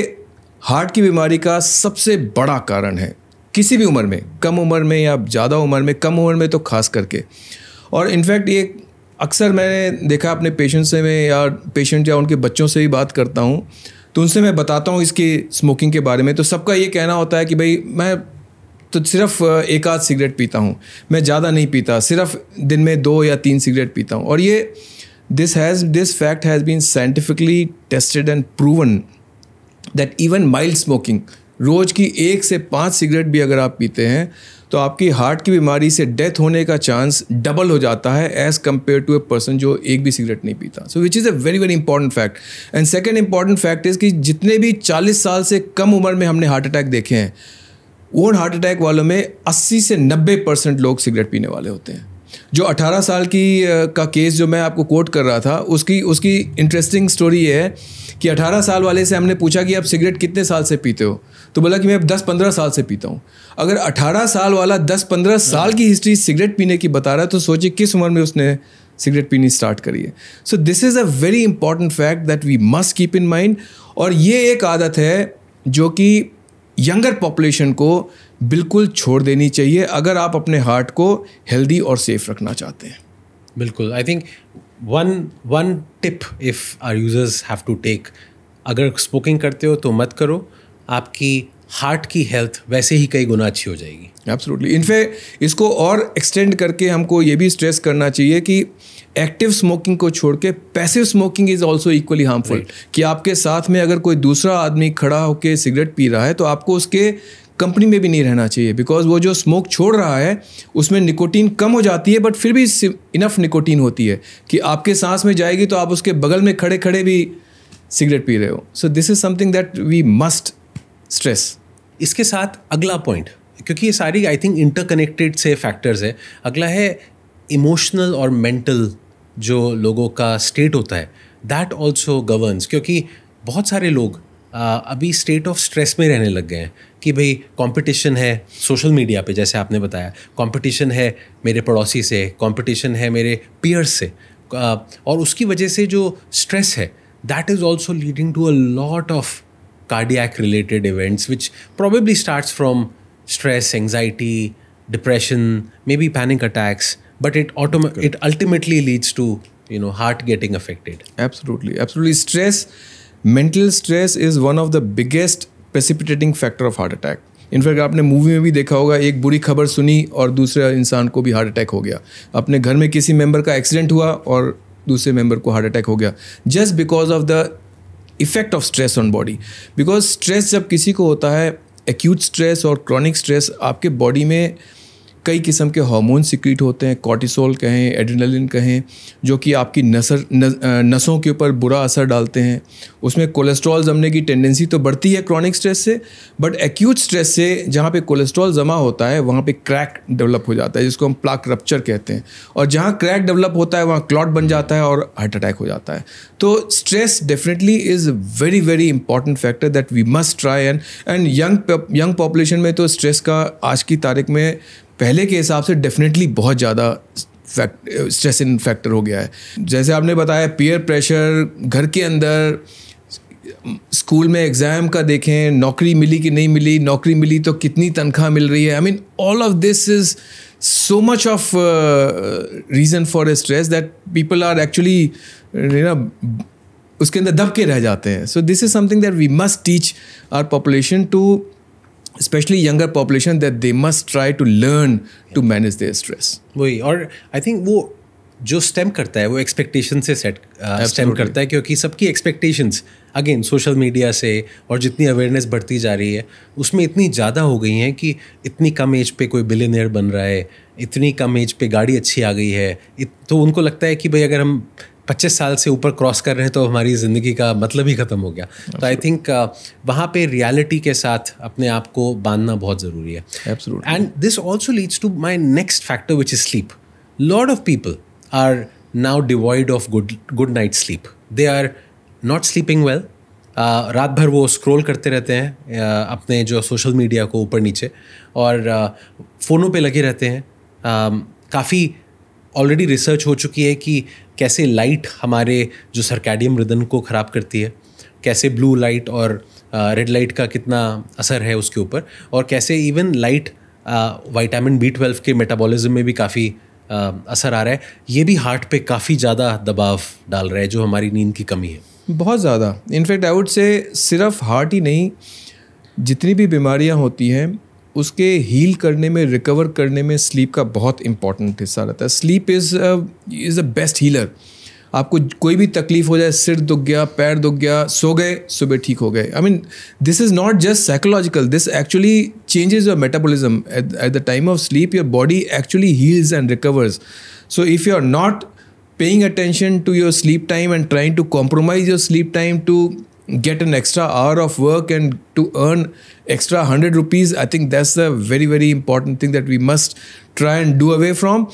heart की बीमारी का सबसे बड़ा कारण है, किसी भी उम्र में, कम उम्र में या ज़्यादा उम्र में, कम उम्र में तो खास करके। और इनफैक्ट ये अक्सर मैंने देखा अपने पेशेंट से, मैं या पेशेंट या उनके बच्चों से भी बात करता हूँ तो उनसे मैं बताता हूँ इसकी स्मोकिंग के बारे में, तो सबका ये कहना होता है कि भाई मैं तो सिर्फ एक आध सिगरेट पीता हूँ, मैं ज़्यादा नहीं पीता, सिर्फ दिन में 2 या 3 सिगरेट पीता हूँ। और ये this fact has been scientifically tested and proven that even mild smoking, रोज़ की 1 से 5 सिगरेट भी अगर आप पीते हैं तो आपकी हार्ट की बीमारी से डेथ होने का चांस डबल हो जाता है as compare to a person जो एक भी सिगरेट नहीं पीता। So which is a very very important fact. And second important fact is कि जितने भी 40 साल से कम उम्र में हमने हार्ट अटैक देखे हैं, वो हार्ट अटैक वालों में 80 से 90% लोग सिगरेट पीने वाले होते हैं। जो 18 साल का केस जो मैं आपको कोट कर रहा था, उसकी इंटरेस्टिंग स्टोरी ये है कि 18 साल वाले से हमने पूछा कि आप सिगरेट कितने साल से पीते हो, तो बोला कि मैं 10-15 साल से पीता हूँ। अगर 18 साल वाला 10-15 साल की हिस्ट्री सिगरेट पीने की बता रहा है तो सोचिए किस उम्र में उसने सिगरेट पीनी स्टार्ट करी है। So this is a very important fact that we must keep in mind. और ये एक आदत है जो कि यंगर पॉपुलेशन को बिल्कुल छोड़ देनी चाहिए अगर आप अपने हार्ट को हेल्दी और सेफ रखना चाहते हैं। बिल्कुल। I think one tip if our users have to take, अगर स्मोकिंग करते हो तो मत करो, आपकी हार्ट की हेल्थ वैसे ही कई गुना अच्छी हो जाएगी। एब्सोल्युटली। इनफैक्ट इसको और एक्सटेंड करके हमको ये भी स्ट्रेस करना चाहिए कि एक्टिव स्मोकिंग को छोड़ के passive smoking is also equally harmful. कि आपके साथ में अगर कोई दूसरा आदमी खड़ा होकर सिगरेट पी रहा है तो आपको उसके कंपनी में भी नहीं रहना चाहिए, बिकॉज वो जो स्मोक छोड़ रहा है उसमें निकोटीन कम हो जाती है, बट फिर भी इनफ निकोटीन होती है कि आपके सांस में जाएगी तो आप उसके बगल में खड़े खड़े भी सिगरेट पी रहे हो। So this is something that we must stress. इसके साथ अगला पॉइंट, क्योंकि ये सारी आई थिंक इंटरकनेक्टेड से फैक्टर्स है, अगला है इमोशनल और मेंटल जो लोगों का स्टेट होता है, दैट ऑल्सो गवर्न्स। क्योंकि बहुत सारे लोग अभी स्टेट ऑफ स्ट्रेस में रहने लग गए हैं कि भाई कंपटीशन है सोशल मीडिया पे, जैसे आपने बताया, कंपटीशन है मेरे पड़ोसी से, कंपटीशन है मेरे पीयर्स से, और उसकी वजह से जो स्ट्रेस है that is also leading to a lot of cardiac related events, which probably starts from stress, anxiety, depression, maybe panic attacks, but it ultimately leads to heart getting affected. Absolutely. Mental stress is one of the biggest precipitating factor of heart attack. In fact आपने movie में भी देखा होगा, एक बुरी खबर सुनी और दूसरे इंसान को भी हार्ट अटैक हो गया। अपने घर में किसी मेंबर का एक्सीडेंट हुआ और दूसरे मेंबर को हार्ट अटैक हो गया, just because of the effect of stress on body. Because stress जब किसी को होता है, एक्यूट स्ट्रेस और क्रॉनिक स्ट्रेस आपके बॉडी में कई किस्म के हार्मोन सिक्रीट होते हैं, कॉर्टिसोल कहें, एड्रेनलिन कहें, जो कि आपकी नसों के ऊपर बुरा असर डालते हैं। उसमें कोलेस्ट्रॉल जमने की टेंडेंसी तो बढ़ती है क्रॉनिक स्ट्रेस से, बट एक्यूट स्ट्रेस से जहाँ पे कोलेस्ट्रॉल जमा होता है वहाँ पे क्रैक डेवलप हो जाता है, जिसको हम प्लाक रप्चर कहते हैं। और जहाँ क्रैक डेवलप होता है वहाँ क्लॉट बन जाता है और हार्ट अटैक हो जाता है। तो stress definitely is very very important factor that we must try. And young population में तो स्ट्रेस का आज की तारीख में पहले के हिसाब से डेफिनेटली बहुत ज़्यादा स्ट्रेस इन फैक्टर हो गया है। जैसे आपने बताया पीयर प्रेशर, घर के अंदर, स्कूल में एग्ज़ाम का देखें, नौकरी मिली कि नहीं मिली, नौकरी मिली तो कितनी तनख्वाह मिल रही है। आई mean all of this is so much of reason for stress that people are actually उसके अंदर दब के रह जाते हैं। So this is something that we must teach our population to, especially younger population, that they must try to learn to manage their stress. वही, और I think वो जो स्टेम करता है वो एक्सपेक्टेशन से स्टेम करता है, क्योंकि सबकी एक्सपेक्टेशंस अगेन सोशल मीडिया से और जितनी अवेयरनेस बढ़ती जा रही है उसमें इतनी ज़्यादा हो गई हैं कि इतनी कम एज पे कोई बिलियनियर बन रहा है, इतनी कम एज पे गाड़ी अच्छी आ गई है, तो उनको लगता है कि भाई अगर हम 25 साल से ऊपर क्रॉस कर रहे हैं तो हमारी ज़िंदगी का मतलब ही ख़त्म हो गया। तो आई थिंक वहाँ पे रियलिटी के साथ अपने आप को बांधना बहुत ज़रूरी है। And this also leads to my next factor which is sleep. Lot of people are now devoid of good night sleep. They are not sleeping well. रात भर वो स्क्रॉल करते रहते हैं अपने जो सोशल मीडिया को ऊपर नीचे, और फ़ोनों पे लगे रहते हैं। काफ़ी ऑलरेडी रिसर्च हो चुकी है कि कैसे लाइट हमारे जो सर्कैडियन रिदम को ख़राब करती है, कैसे ब्लू लाइट और रेड लाइट का कितना असर है उसके ऊपर, और कैसे इवन लाइट विटामिन B12 के मेटाबॉलिज्म में भी काफ़ी असर आ रहा है। ये भी हार्ट पे काफ़ी ज़्यादा दबाव डाल रहा है, जो हमारी नींद की कमी है बहुत ज़्यादा। इनफैक्ट आई वुड से सिर्फ हार्ट ही नहीं, जितनी भी बीमारियां होती हैं उसके हील करने में, रिकवर करने में स्लीप का बहुत इंपॉर्टेंट हिस्सा रहता है। Sleep is a best healer. आपको कोई भी तकलीफ हो जाए, सिर दुख गया, पैर दुख गया, सो गए, सुबह ठीक हो गए। I mean this is not just psychological, this actually changes your metabolism. At the time of sleep your body actually heals and recovers. So if you are not paying attention to your sleep time and trying to compromise your sleep time to get an extra hour of work and to earn extra 100 rupees, I think that's a very very important thing that we must try and do away from.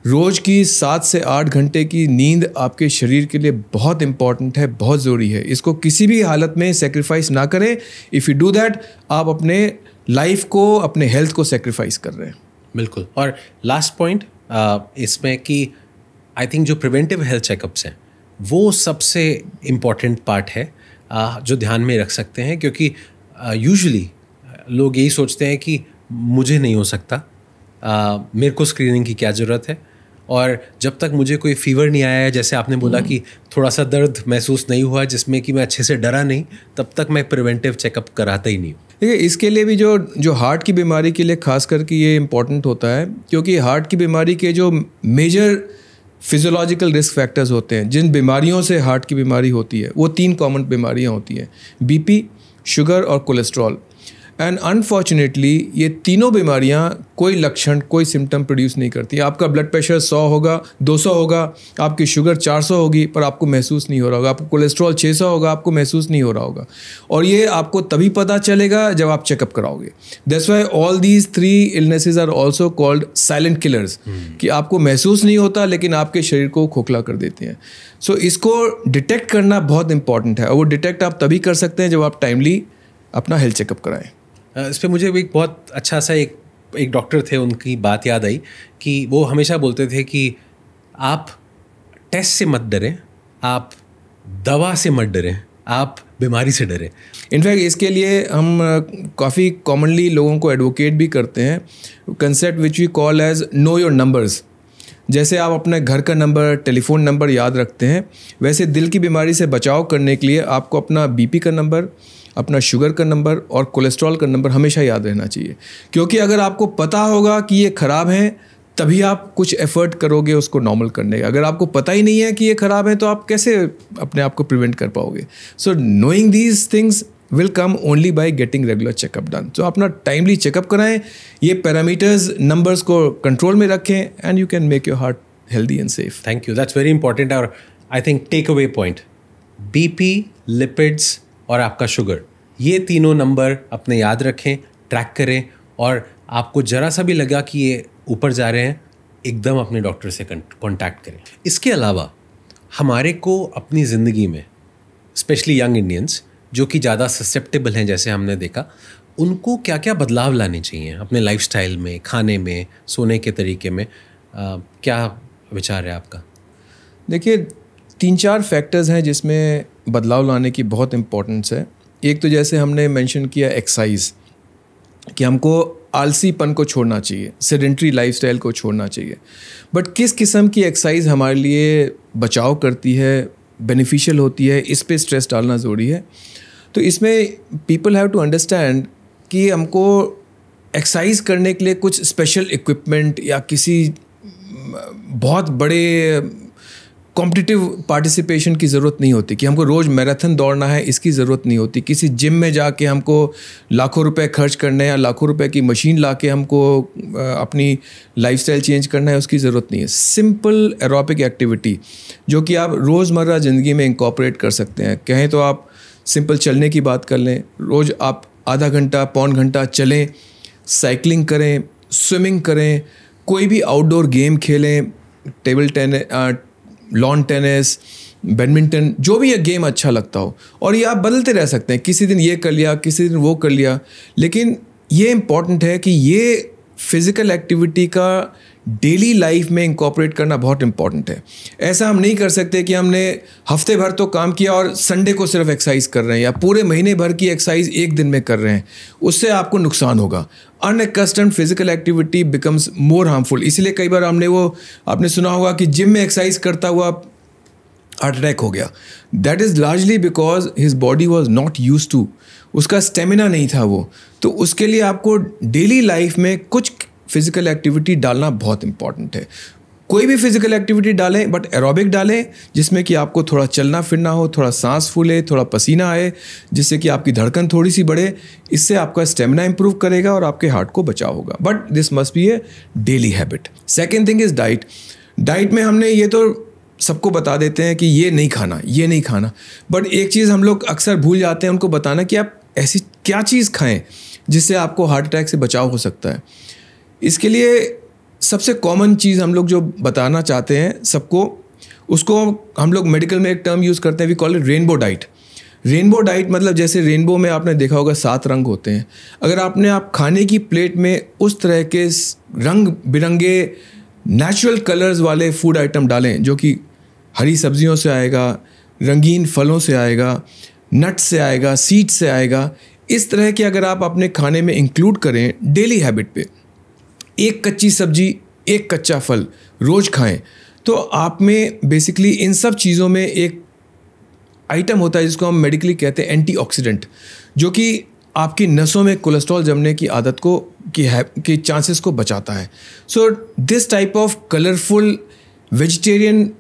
रोज़ की 7 से 8 घंटे की नींद आपके शरीर के लिए बहुत इंपॉर्टेंट है, बहुत ज़रूरी है। इसको किसी भी हालत में सेक्रीफाइस ना करें। इफ़ यू डू दैट, आप अपने लाइफ को, अपने हेल्थ को सेक्रीफाइस कर रहे हैं। बिल्कुल। और लास्ट पॉइंट इसमें कि आई थिंक जो प्रिवेंटिव हेल्थ चेकअप्स हैं वो सबसे इम्पॉर्टेंट पार्ट है जो ध्यान में रख सकते हैं, क्योंकि यूजुअली लोग यही सोचते हैं कि मुझे नहीं हो सकता, मेरे को स्क्रीनिंग की क्या ज़रूरत है, और जब तक मुझे कोई फीवर नहीं आया है, जैसे आपने बोला कि थोड़ा सा दर्द महसूस नहीं हुआ जिसमें कि मैं अच्छे से डरा नहीं, तब तक मैं प्रिवेंटिव चेकअप कराता ही नहीं हूँ। देखिए, इसके लिए भी जो हार्ट की बीमारी के लिए खास करके ये इम्पॉर्टेंट होता है, क्योंकि हार्ट की बीमारी के जो मेजर फिजियोलॉजिकल रिस्क फैक्टर्स होते हैं, जिन बीमारियों से हार्ट की बीमारी होती है, वो 3 कॉमन बीमारियां होती हैं, बीपी, शुगर और कोलेस्ट्रॉल। एंड अनफॉर्चुनेटली ये तीनों बीमारियां कोई लक्षण, कोई सिम्टम प्रोड्यूस नहीं करती। आपका ब्लड प्रेशर 100 होगा, 200 होगा, आपकी शुगर 400 होगी पर आपको महसूस नहीं हो रहा होगा, आपको कोलेस्ट्रॉल 600 होगा, आपको महसूस नहीं हो रहा होगा। और ये आपको तभी पता चलेगा जब आप चेकअप कराओगे। That's why all these 3 illnesses are also called silent killers, कि आपको महसूस नहीं होता लेकिन आपके शरीर को खोखला कर देते हैं। सो इसको डिटेक्ट करना बहुत इंपॉर्टेंट है, और वो डिटेक्ट आप तभी कर सकते हैं जब आप टाइमली अपना हेल्थ चेकअप कराएं। इस पर मुझे एक बहुत अच्छा सा एक डॉक्टर थे, उनकी बात याद आई कि वो हमेशा बोलते थे कि आप टेस्ट से मत डरें, आप दवा से मत डरें, आप बीमारी से डरें। इनफैक्ट इसके लिए हम काफ़ी कॉमनली लोगों को एडवोकेट भी करते हैं, concept which we call as know your numbers. जैसे आप अपने घर का नंबर, टेलीफोन नंबर याद रखते हैं, वैसे दिल की बीमारी से बचाव करने के लिए आपको अपना बीपी का नंबर, अपना शुगर का नंबर और कोलेस्ट्रॉल का नंबर हमेशा याद रहना चाहिए। क्योंकि अगर आपको पता होगा कि ये ख़राब है, तभी आप कुछ एफर्ट करोगे उसको नॉर्मल करने का। अगर आपको पता ही नहीं है कि ये ख़राब है तो आप कैसे अपने आप को प्रिवेंट कर पाओगे? सो knowing these things will come only by getting regular checkup done. So अपना timely checkup कराएं, ये parameters numbers को control में रखें, and you can make your heart healthy and safe. Thank you. That's very important. और I think takeaway point, BP, lipids और आपका sugar, ये तीनों नंबर अपने याद रखें, ट्रैक करें, और आपको जरा सा भी लगा कि ये ऊपर जा रहे हैं, एकदम अपने डॉक्टर से कांटेक्ट करें. इसके अलावा हमारे को अपनी ज़िंदगी में, स्पेशली यंग इंडियंस जो कि ज़्यादा ससेप्टेबल हैं, जैसे हमने देखा, उनको क्या क्या बदलाव लाने चाहिए अपने लाइफस्टाइल में, खाने में, सोने के तरीके में? क्या विचार है आपका? देखिए, 3-4 फैक्टर्स हैं जिसमें बदलाव लाने की बहुत इम्पोर्टेंस है. एक तो जैसे हमने मेंशन किया एक्सरसाइज, कि हमको आलसीपन को छोड़ना चाहिए, सेडेंट्री लाइफस्टाइल को छोड़ना चाहिए. बट किस किस्म की एक्सरसाइज हमारे लिए बचाव करती है, बेनिफिशियल होती है, इस पे स्ट्रेस डालना ज़रूरी है. तो इसमें पीपल हैव टू अंडरस्टैंड कि हमको एक्सरसाइज करने के लिए कुछ स्पेशल इक्विपमेंट या किसी बहुत बड़े कॉम्पिटिटिव पार्टिसिपेशन की ज़रूरत नहीं होती, कि हमको रोज़ मैराथन दौड़ना है, इसकी ज़रूरत नहीं होती. किसी जिम में जाके हमको लाखों रुपए खर्च करने या लाखों रुपए की मशीन लाके हमको अपनी लाइफस्टाइल चेंज करना है, उसकी ज़रूरत नहीं है. सिंपल एरोबिक एक्टिविटी जो कि आप रोज़मर्रा ज़िंदगी में इंकॉर्पोरेट कर सकते हैं. कहें तो आप सिंपल चलने की बात कर लें. रोज़ आप आधा घंटा, पौन घंटा चलें, साइकिलिंग करें, स्विमिंग करें, कोई भी आउटडोर गेम खेलें, table tennis, lawn tennis, badminton, जो भी ये गेम अच्छा लगता हो. और ये आप बदलते रह सकते हैं, किसी दिन ये कर लिया, किसी दिन वो कर लिया. लेकिन ये इम्पॉर्टेंट है कि ये फिज़िकल एक्टिविटी का डेली लाइफ में इंकॉर्पोरेट करना बहुत इंपॉर्टेंट है. ऐसा हम नहीं कर सकते कि हमने हफ्ते भर तो काम किया और संडे को सिर्फ एक्सरसाइज कर रहे हैं, या पूरे महीने भर की एक्सरसाइज एक दिन में कर रहे हैं. उससे आपको नुकसान होगा. Unaccustomed physical activity becomes more harmful. इसलिए कई बार आपने सुना होगा कि जिम में एक्सरसाइज करता हुआ हार्ट अटैक हो गया. That is largely because his body was not use to, उसका स्टेमिना नहीं था वो. तो उसके लिए आपको डेली लाइफ में कुछ फिजिकल एक्टिविटी डालना बहुत इंपॉर्टेंट है. कोई भी फिजिकल एक्टिविटी डालें, बट एरोबिक डालें, जिसमें कि आपको थोड़ा चलना फिरना हो, थोड़ा सांस फूले, थोड़ा पसीना आए, जिससे कि आपकी धड़कन थोड़ी सी बढ़े. इससे आपका स्टेमिना इंप्रूव करेगा और आपके हार्ट को बचाव होगा. But this must be A daily habit. Second thing is diet. Diet में हमने ये तो सबको बता देते हैं कि ये नहीं खाना, ये नहीं खाना. बट एक चीज़ हम लोग अक्सर भूल जाते हैं उनको बताना, कि आप ऐसी क्या चीज़ खाएं जिससे आपको हार्ट अटैक से बचाव हो सकता है. इसके लिए सबसे कॉमन चीज़ हम लोग जो बताना चाहते हैं सबको, उसको हम लोग मेडिकल में एक टर्म यूज़ करते हैं, we call it rainbow diet. Rainbow diet मतलब जैसे रेनबो में आपने देखा होगा 7 रंग होते हैं. अगर आप खाने की प्लेट में उस तरह के रंग बिरंगे नेचुरल कलर्स वाले फूड आइटम डालें, जो कि हरी सब्जियों से आएगा, रंगीन फलों से आएगा, नट से आएगा, सीड से आएगा, इस तरह के अगर आप अपने खाने में इंक्लूड करें डेली हैबिट पे, एक कच्ची सब्जी, एक कच्चा फल रोज़ खाएं, तो आप में बेसिकली इन सब चीज़ों में एक आइटम होता है जिसको हम मेडिकली कहते हैं एंटीऑक्सीडेंट, जो कि आपकी नसों में कोलेस्ट्रॉल जमने की आदत को की चांसेस को बचाता है. So this type of colourful vegetarian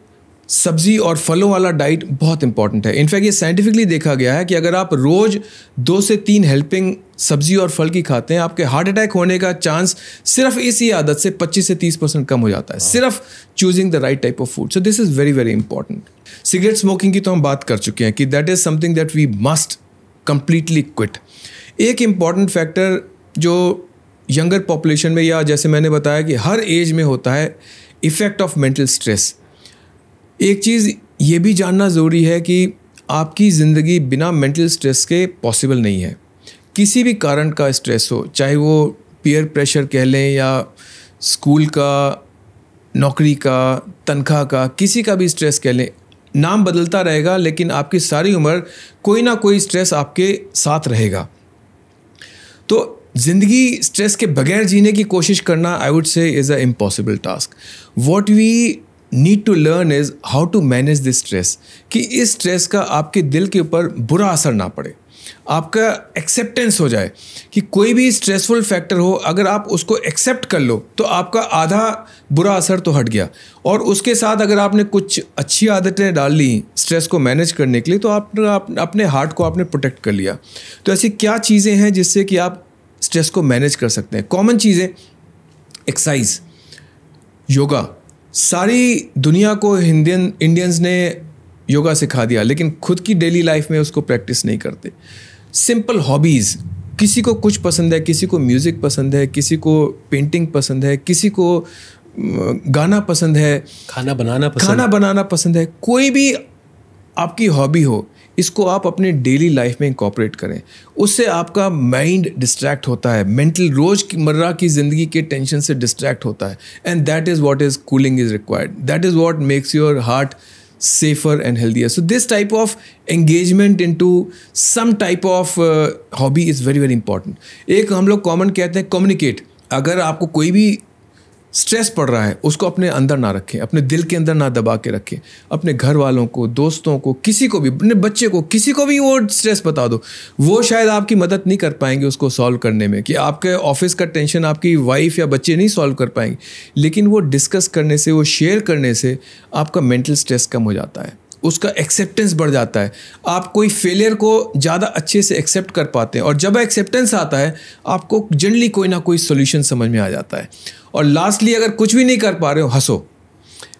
सब्जी और फलों वाला डाइट बहुत इंपॉर्टेंट है. इनफैक्ट ये साइंटिफिकली देखा गया है कि अगर आप रोज़ 2 से 3 हेल्पिंग सब्जी और फल की खाते हैं, आपके हार्ट अटैक होने का चांस सिर्फ इसी आदत से 25 से 30% कम हो जाता है, सिर्फ choosing the right type of food. So this is very very important. Cigarette smoking की तो हम बात कर चुके हैं कि that is something that we must completely quit. एक इम्पॉर्टेंट फैक्टर जो यंगर पॉपुलेशन में, या जैसे मैंने बताया कि हर एज में होता है, इफ़ेक्ट ऑफ मेंटल स्ट्रेस. एक चीज़ ये भी जानना ज़रूरी है कि आपकी ज़िंदगी बिना मेंटल स्ट्रेस के पॉसिबल नहीं है. किसी भी कारण का स्ट्रेस हो, चाहे वो पीयर प्रेशर कह लें, या स्कूल का, नौकरी का, तनख्वाह का, किसी का भी स्ट्रेस कह लें, नाम बदलता रहेगा, लेकिन आपकी सारी उम्र कोई ना कोई स्ट्रेस आपके साथ रहेगा. तो ज़िंदगी स्ट्रेस के बगैर जीने की कोशिश करना, I would say, is a impossible task. What we need to learn is how to manage this stress, कि इस स्ट्रेस का आपके दिल के ऊपर बुरा असर ना पड़े. आपका एक्सेप्टेंस हो जाए कि कोई भी स्ट्रेसफुल फैक्टर हो, अगर आप उसको एक्सेप्ट कर लो तो आपका आधा बुरा असर तो हट गया, और उसके साथ अगर आपने कुछ अच्छी आदतें डाल ली स्ट्रेस को मैनेज करने के लिए, तो आप अपने हार्ट को आपने प्रोटेक्ट कर लिया। तो ऐसी क्या चीज़ें हैं जिससे कि आप स्ट्रेस को मैनेज कर सकते हैं? कॉमन चीज़ें, एक्सरसाइज, योगा। सारी दुनिया को इंडियंस ने योगा सिखा दिया, लेकिन खुद की डेली लाइफ में उसको प्रैक्टिस नहीं करते। सिंपल हॉबीज़, किसी को कुछ पसंद है, किसी को म्यूज़िक पसंद है, किसी को पेंटिंग पसंद है, किसी को गाना पसंद है, खाना बनाना पसंद है। कोई भी आपकी हॉबी हो, इसको आप अपने डेली लाइफ में इंकॉर्पोरेट करें। उससे आपका माइंड डिस्ट्रैक्ट होता है, मेंटल रोज़मर्रा की ज़िंदगी के टेंशन से डिस्ट्रैक्ट होता है, and that is what is cooling is required, that is what makes your heart safer and healthier. So this type of engagement into some type of hobby is very very important. एक हम लोग common कहते हैं communicate. अगर आपको कोई भी stress पड़ रहा है, उसको अपने अंदर ना रखें, अपने दिल के अंदर ना दबा के रखें। अपने घर वालों को, दोस्तों को, किसी को भी, अपने बच्चे को, किसी को भी वो स्ट्रेस बता दो। वो शायद आपकी मदद नहीं कर पाएंगे उसको सॉल्व करने में, कि आपके ऑफिस का टेंशन आपकी वाइफ या बच्चे नहीं सॉल्व कर पाएंगे, लेकिन वो डिस्कस करने से, वो शेयर करने से आपका मेंटल स्ट्रेस कम हो जाता है, उसका एक्सेप्टेंस बढ़ जाता है। आप कोई फेलियर को ज़्यादा अच्छे से एक्सेप्ट कर पाते हैं, और जब एक्सेप्टेंस आता है आपको जनरली कोई ना कोई सोल्यूशन समझ में आ जाता है। और लास्टली, अगर कुछ भी नहीं कर पा रहे हो, हंसो।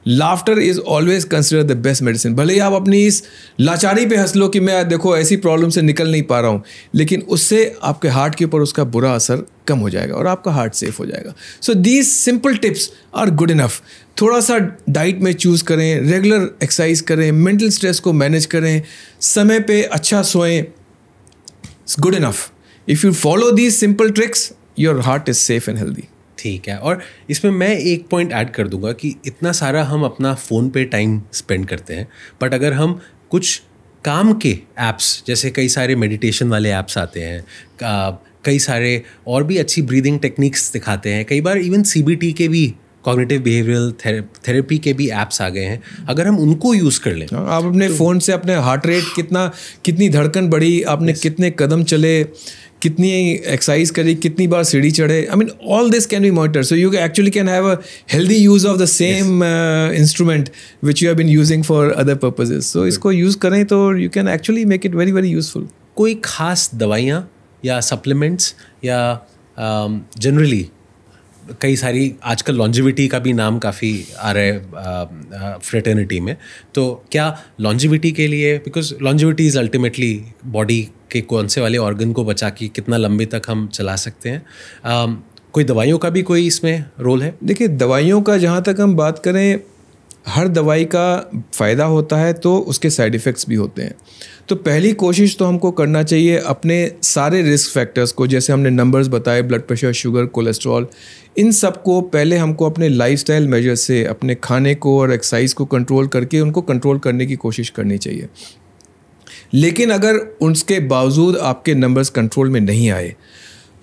Laughter is always consider the best medicine. भले ही आप अपनी इस लाचारी पे हंस लो कि मैं देखो ऐसी प्रॉब्लम से निकल नहीं पा रहा हूँ, लेकिन उससे आपके हार्ट के ऊपर उसका बुरा असर कम हो जाएगा और आपका हार्ट सेफ हो जाएगा। So these simple tips are good enough. थोड़ा सा डाइट में चूज़ करें, रेगुलर एक्सरसाइज करें, मेंटल स्ट्रेस को मैनेज करें, समय पे अच्छा सोएं, it's good enough. If you follow these simple tricks, your heart is safe and healthy. ठीक है। और इसमें मैं एक पॉइंट ऐड कर दूंगा कि इतना सारा हम अपना फ़ोन पे टाइम स्पेंड करते हैं, बट अगर हम कुछ काम के ऐप्स, जैसे कई सारे मेडिटेशन वाले ऐप्स आते हैं, कई सारे और भी अच्छी ब्रीदिंग टेक्निक्स दिखाते हैं, कई बार इवन CBT के भी, कॉग्निटिव बिहेवियरल थेरेपी के भी ऐप्स आ गए हैं, अगर हम उनको यूज़ कर लें। आप अपने फ़ोन से अपने हार्ट रेट कितनी धड़कन बढ़ी, आपने कितने कदम चले, कितनी एक्सरसाइज करी, कितनी बार सीढ़ी चढ़े, I mean all this can be monitor. So you actually can have a healthy use of the same instrument which you have been using for other purposes. सो इसको यूज़ करें तो you can actually make it very very useful. कोई खास दवाइयाँ या supplements या generally कई सारी आजकल लॉन्जिविटी का भी नाम काफ़ी आ रहा है फ्रेटर्निटी में, तो क्या लॉन्जिविटी के लिए, because longevity is ultimately body के कौन से वाले ऑर्गन को बचा के कितना लंबे तक हम चला सकते हैं, कोई दवाइयों का भी कोई इसमें रोल है? देखिए, दवाइयों का जहाँ तक हम बात करें, हर दवाई का फ़ायदा होता है तो उसके साइड इफ़ेक्ट्स भी होते हैं। तो पहली कोशिश तो हमको करना चाहिए अपने सारे रिस्क फैक्टर्स को, जैसे हमने नंबर्स बताए, ब्लड प्रेशर, शुगर, कोलेस्ट्रॉल, इन सब को पहले हमको अपने लाइफस्टाइल मेजर से, अपने खाने को और एक्सरसाइज को कंट्रोल करके उनको कंट्रोल करने की कोशिश करनी चाहिए। लेकिन अगर उसके बावजूद आपके नंबर्स कंट्रोल में नहीं आए,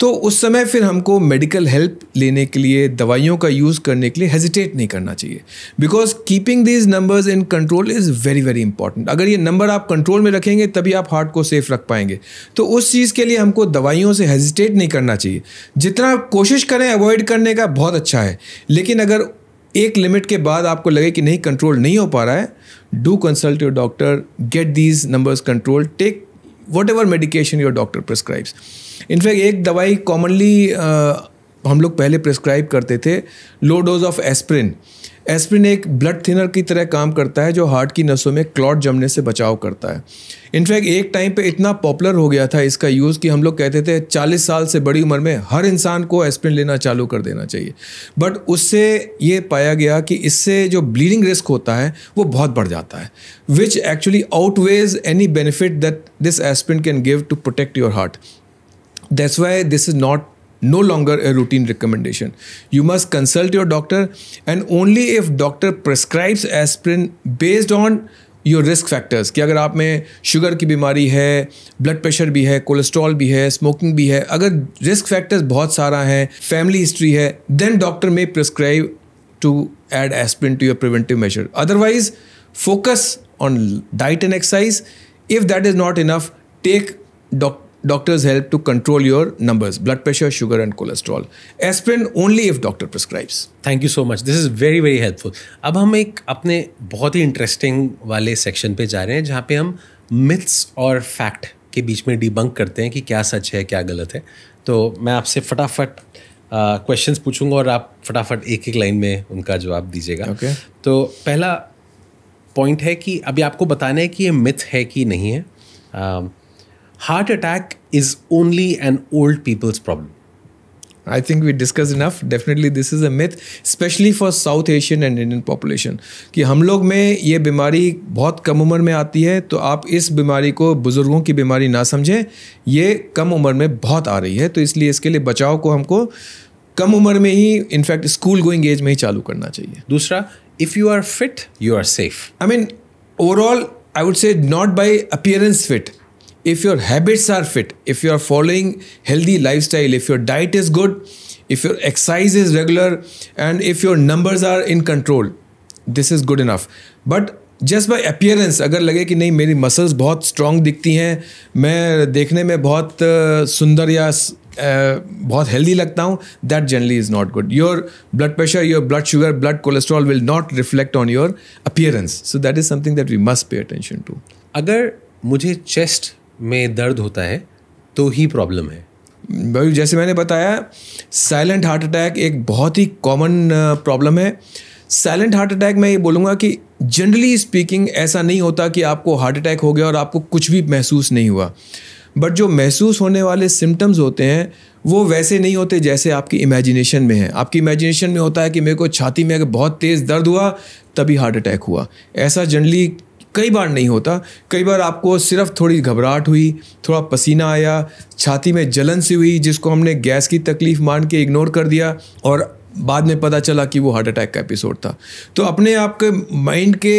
तो उस समय फिर हमको मेडिकल हेल्प लेने के लिए, दवाइयों का यूज़ करने के लिए हेजिटेट नहीं करना चाहिए, because keeping these numbers in control is very very important. अगर ये नंबर आप कंट्रोल में रखेंगे तभी आप हार्ट को सेफ रख पाएंगे। तो उस चीज़ के लिए हमको दवाइयों से हेजिटेट नहीं करना चाहिए। जितना कोशिश करें अवॉइड करने का, बहुत अच्छा है, लेकिन अगर एक लिमिट के बाद आपको लगे कि नहीं, कंट्रोल नहीं हो पा रहा है, do consult your doctor, get these numbers control, take whatever medication your doctor prescribes. In fact एक दवाई कॉमनली हम लोग पहले प्रिस्क्राइब करते थे, low dose of aspirin. Aspirin एक ब्लड थिनर की तरह काम करता है जो हार्ट की नसों में क्लॉट जमने से बचाव करता है। इनफैक्ट एक टाइम पे इतना पॉपुलर हो गया था इसका यूज़ कि हम लोग कहते थे 40 साल से बड़ी उम्र में हर इंसान को एस्प्रिन लेना चालू कर देना चाहिए। बट उससे ये पाया गया कि इससे जो ब्लीडिंग रिस्क होता है वो बहुत बढ़ जाता है, which actually outweighs any benefit that this aspirin can give to protect your heart. That's why this is no longer a routine recommendation. You must consult your doctor, and only if doctor prescribes aspirin based on your risk factors, कि अगर आप में sugar की बीमारी है, blood pressure भी है, cholesterol भी है, स्मोकिंग भी है, अगर रिस्क फैक्टर्स बहुत सारा है, फैमिली हिस्ट्री है, then doctor may prescribe to add aspirin to your preventive measure. Otherwise, focus on diet and exercise. If that is not enough, take doctors help to control your numbers, blood pressure, sugar and cholesterol. Aspirin only if doctor prescribes. Thank you so much, this is very very helpful. अब हम एक अपने बहुत ही interesting वाले section पे जा रहे हैं जहाँ पे हम मिथ्स और फैक्ट के बीच में डिबंक करते हैं कि क्या सच है क्या गलत है. तो मैं आपसे फटाफट क्वेश्चंस पूछूंगा और आप फटाफट एक एक लाइन में उनका जवाब दीजिएगा. Okay. तो पहला पॉइंट है कि अभी आपको बताना है कि ये मिथ है कि नहीं है. Heart attack is only an old peoples problem. I think we discussed enough. Definitely this is a myth, especially for South Asian and Indian population. कि हम लोग में ये बीमारी बहुत कम उम्र में आती है, तो आप इस बीमारी को बुज़ुर्गों की बीमारी ना समझें. ये कम उम्र में बहुत आ रही है, तो इसलिए इसके लिए बचाव को हमको कम उम्र में ही, इनफैक्ट स्कूल गोइंग एज में ही चालू करना चाहिए. दूसरा, if you are fit you are safe. I mean, overall, I would say not by appearance fit. If your habits are fit, if you are following healthy lifestyle, if your diet is good, if your exercise is regular, and if your numbers are in control, this is good enough. But just by appearance, अगर लगे कि नहीं मेरी muscles बहुत strong दिखती हैं, मैं देखने में बहुत सुंदर या बहुत हेल्दी लगता हूँ, that generally is not good. Your blood pressure, your blood sugar, blood cholesterol will not reflect on your appearance. So that is something that we must pay attention to. अगर मुझे चेस्ट में दर्द होता है तो ही problem है. भाई जैसे मैंने बताया, साइलेंट हार्ट अटैक एक बहुत ही कॉमन प्रॉब्लम है. साइलेंट हार्ट अटैक मैं ये बोलूँगा कि जनरली स्पीकिंग ऐसा नहीं होता कि आपको हार्ट अटैक हो गया और आपको कुछ भी महसूस नहीं हुआ. बट जो महसूस होने वाले सिम्टम्स होते हैं वो वैसे नहीं होते जैसे आपकी इमेजिनेशन में है. आपकी इमेजिनेशन में होता है कि मेरे को छाती में अगर बहुत तेज़ दर्द हुआ तभी हार्ट अटैक हुआ. ऐसा जनरली कई बार नहीं होता. कई बार आपको सिर्फ थोड़ी घबराहट हुई, थोड़ा पसीना आया, छाती में जलन सी हुई जिसको हमने गैस की तकलीफ मान के इग्नोर कर दिया और बाद में पता चला कि वो हार्ट अटैक का एपिसोड था. तो अपने आप के माइंड के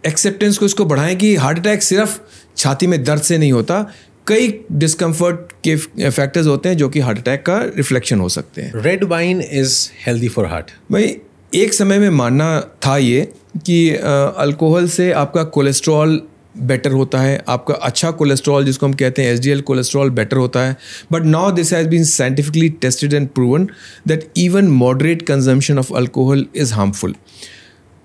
एक्सेप्टेंस को इसको बढ़ाएं कि हार्ट अटैक सिर्फ छाती में दर्द से नहीं होता. कई डिस्कम्फर्ट के फैक्टर्स होते हैं जो कि हार्ट अटैक का रिफ्लेक्शन हो सकते हैं. Red wine is healthy for heart. भाई एक समय में मानना था ये कि अल्कोहल से आपका कोलेस्ट्रॉल बेटर होता है, आपका अच्छा कोलेस्ट्रॉल जिसको हम कहते हैं एचडीएल कोलेस्ट्रॉल बेटर होता है. But now this has been scientifically tested and proven that even moderate consumption of alcohol is harmful.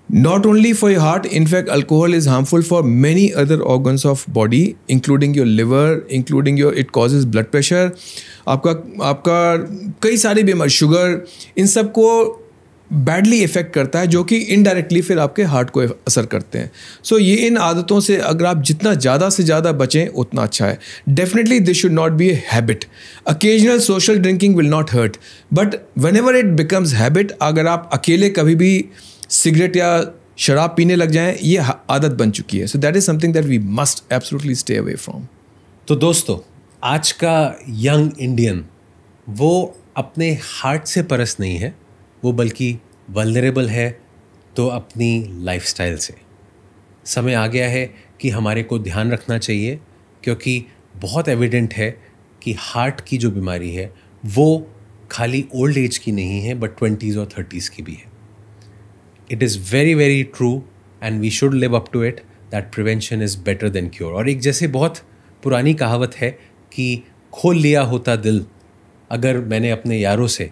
Not only for your heart, in fact, alcohol is harmful for many other organs of body, including your liver, including it causes blood pressure. आपका कई सारी बीमारी, sugar, इन सब को badly effect करता है जो कि इनडायरेक्टली फिर आपके हार्ट को असर करते हैं. सो ये इन आदतों से अगर आप जितना ज़्यादा से ज़्यादा बचें उतना अच्छा है. Definitely this should not be a habit. Occasional social drinking will not hurt, but whenever it becomes habit, अगर आप अकेले कभी भी सिगरेट या शराब पीने लग जाएं, ये आदत बन चुकी है. So that is something that we must absolutely stay away from. तो दोस्तों, आज का यंग इंडियन वो अपने हार्ट से परस नहीं है, वो बल्कि वल्नरेबल है तो अपनी लाइफस्टाइल से. समय आ गया है कि हमारे को ध्यान रखना चाहिए, क्योंकि बहुत एविडेंट है कि हार्ट की जो बीमारी है वो खाली ओल्ड एज की नहीं है बट 20s और 30s की भी है. It is very very true and we should live up to it that prevention is better than cure. और एक जैसे बहुत पुरानी कहावत है कि खोल लिया होता दिल अगर मैंने अपने यारों से,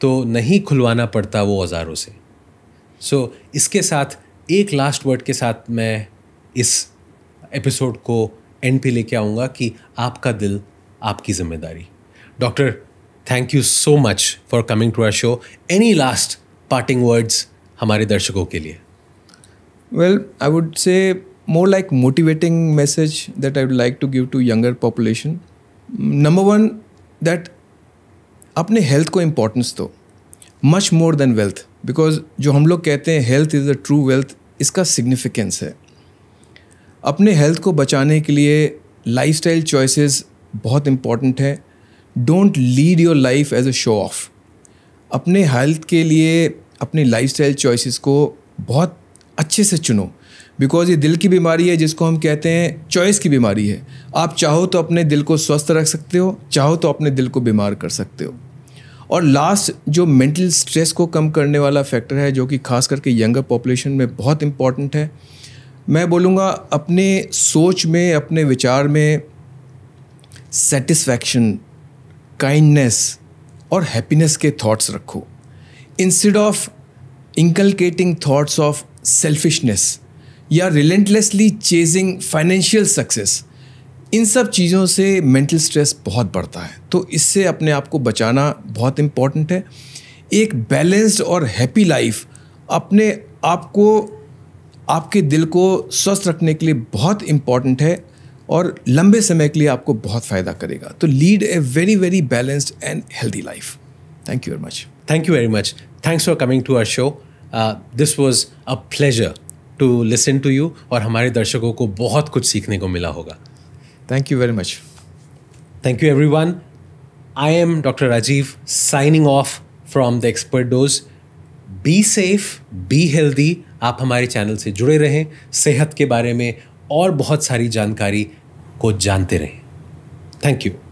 तो नहीं खुलवाना पड़ता वो औजारों से. सो इसके साथ एक लास्ट वर्ड के साथ मैं इस एपिसोड को एंड पे लेके आऊँगा कि आपका दिल आपकी जिम्मेदारी. Doctor, thank you so much for coming to our show. Any last parting words हमारे दर्शकों के लिए? Well, I would say more like motivating message that I would like to give to younger population. Number one, that अपने health को importance दो, much more than wealth. Because जो हम लोग कहते हैं health is the true wealth, इसका significance है. अपने हेल्थ को बचाने के लिए लाइफस्टाइल चॉइसेस बहुत इम्पॉर्टेंट है. Don't lead your life as a show off. अपने हेल्थ के लिए अपने लाइफस्टाइल चॉइसेस को बहुत अच्छे से चुनो, बिकॉज ये दिल की बीमारी है जिसको हम कहते हैं चॉइस की बीमारी है. आप चाहो तो अपने दिल को स्वस्थ रख सकते हो, चाहो तो अपने दिल को बीमार कर सकते हो. और लास्ट जो मेंटल स्ट्रेस को कम करने वाला फैक्टर है जो कि खास करके यंगर पॉपुलेशन में बहुत इम्पॉर्टेंट है, मैं बोलूँगा अपने सोच में, अपने विचार में सेटिस्फैक्शन, काइंडनेस और हैप्पीनेस के थॉट्स रखो, instead of inculcating thoughts of selfishness या रिलेंटलेसली चेजिंग फाइनेंशियल सक्सेस। इन सब चीज़ों से मेंटल स्ट्रेस बहुत बढ़ता है, तो इससे अपने आप को बचाना बहुत इम्पॉर्टेंट है। एक बैलेंस्ड और हैप्पी लाइफ अपने आप को, आपके दिल को स्वस्थ रखने के लिए बहुत इम्पॉर्टेंट है और लंबे समय के लिए आपको बहुत फ़ायदा करेगा। तो lead a very very balanced and healthy life. Thank you very much. Thank you very much. Thanks for coming to our show. This was a pleasure to listen to you और हमारे दर्शकों को बहुत कुछ सीखने को मिला होगा. Thank you very much. Thank you everyone. I am Dr. Rajiv signing off from the Expert Dose. Be safe, be healthy. आप हमारे चैनल से जुड़े रहें, सेहत के बारे में और बहुत सारी जानकारी को जानते रहें. Thank you.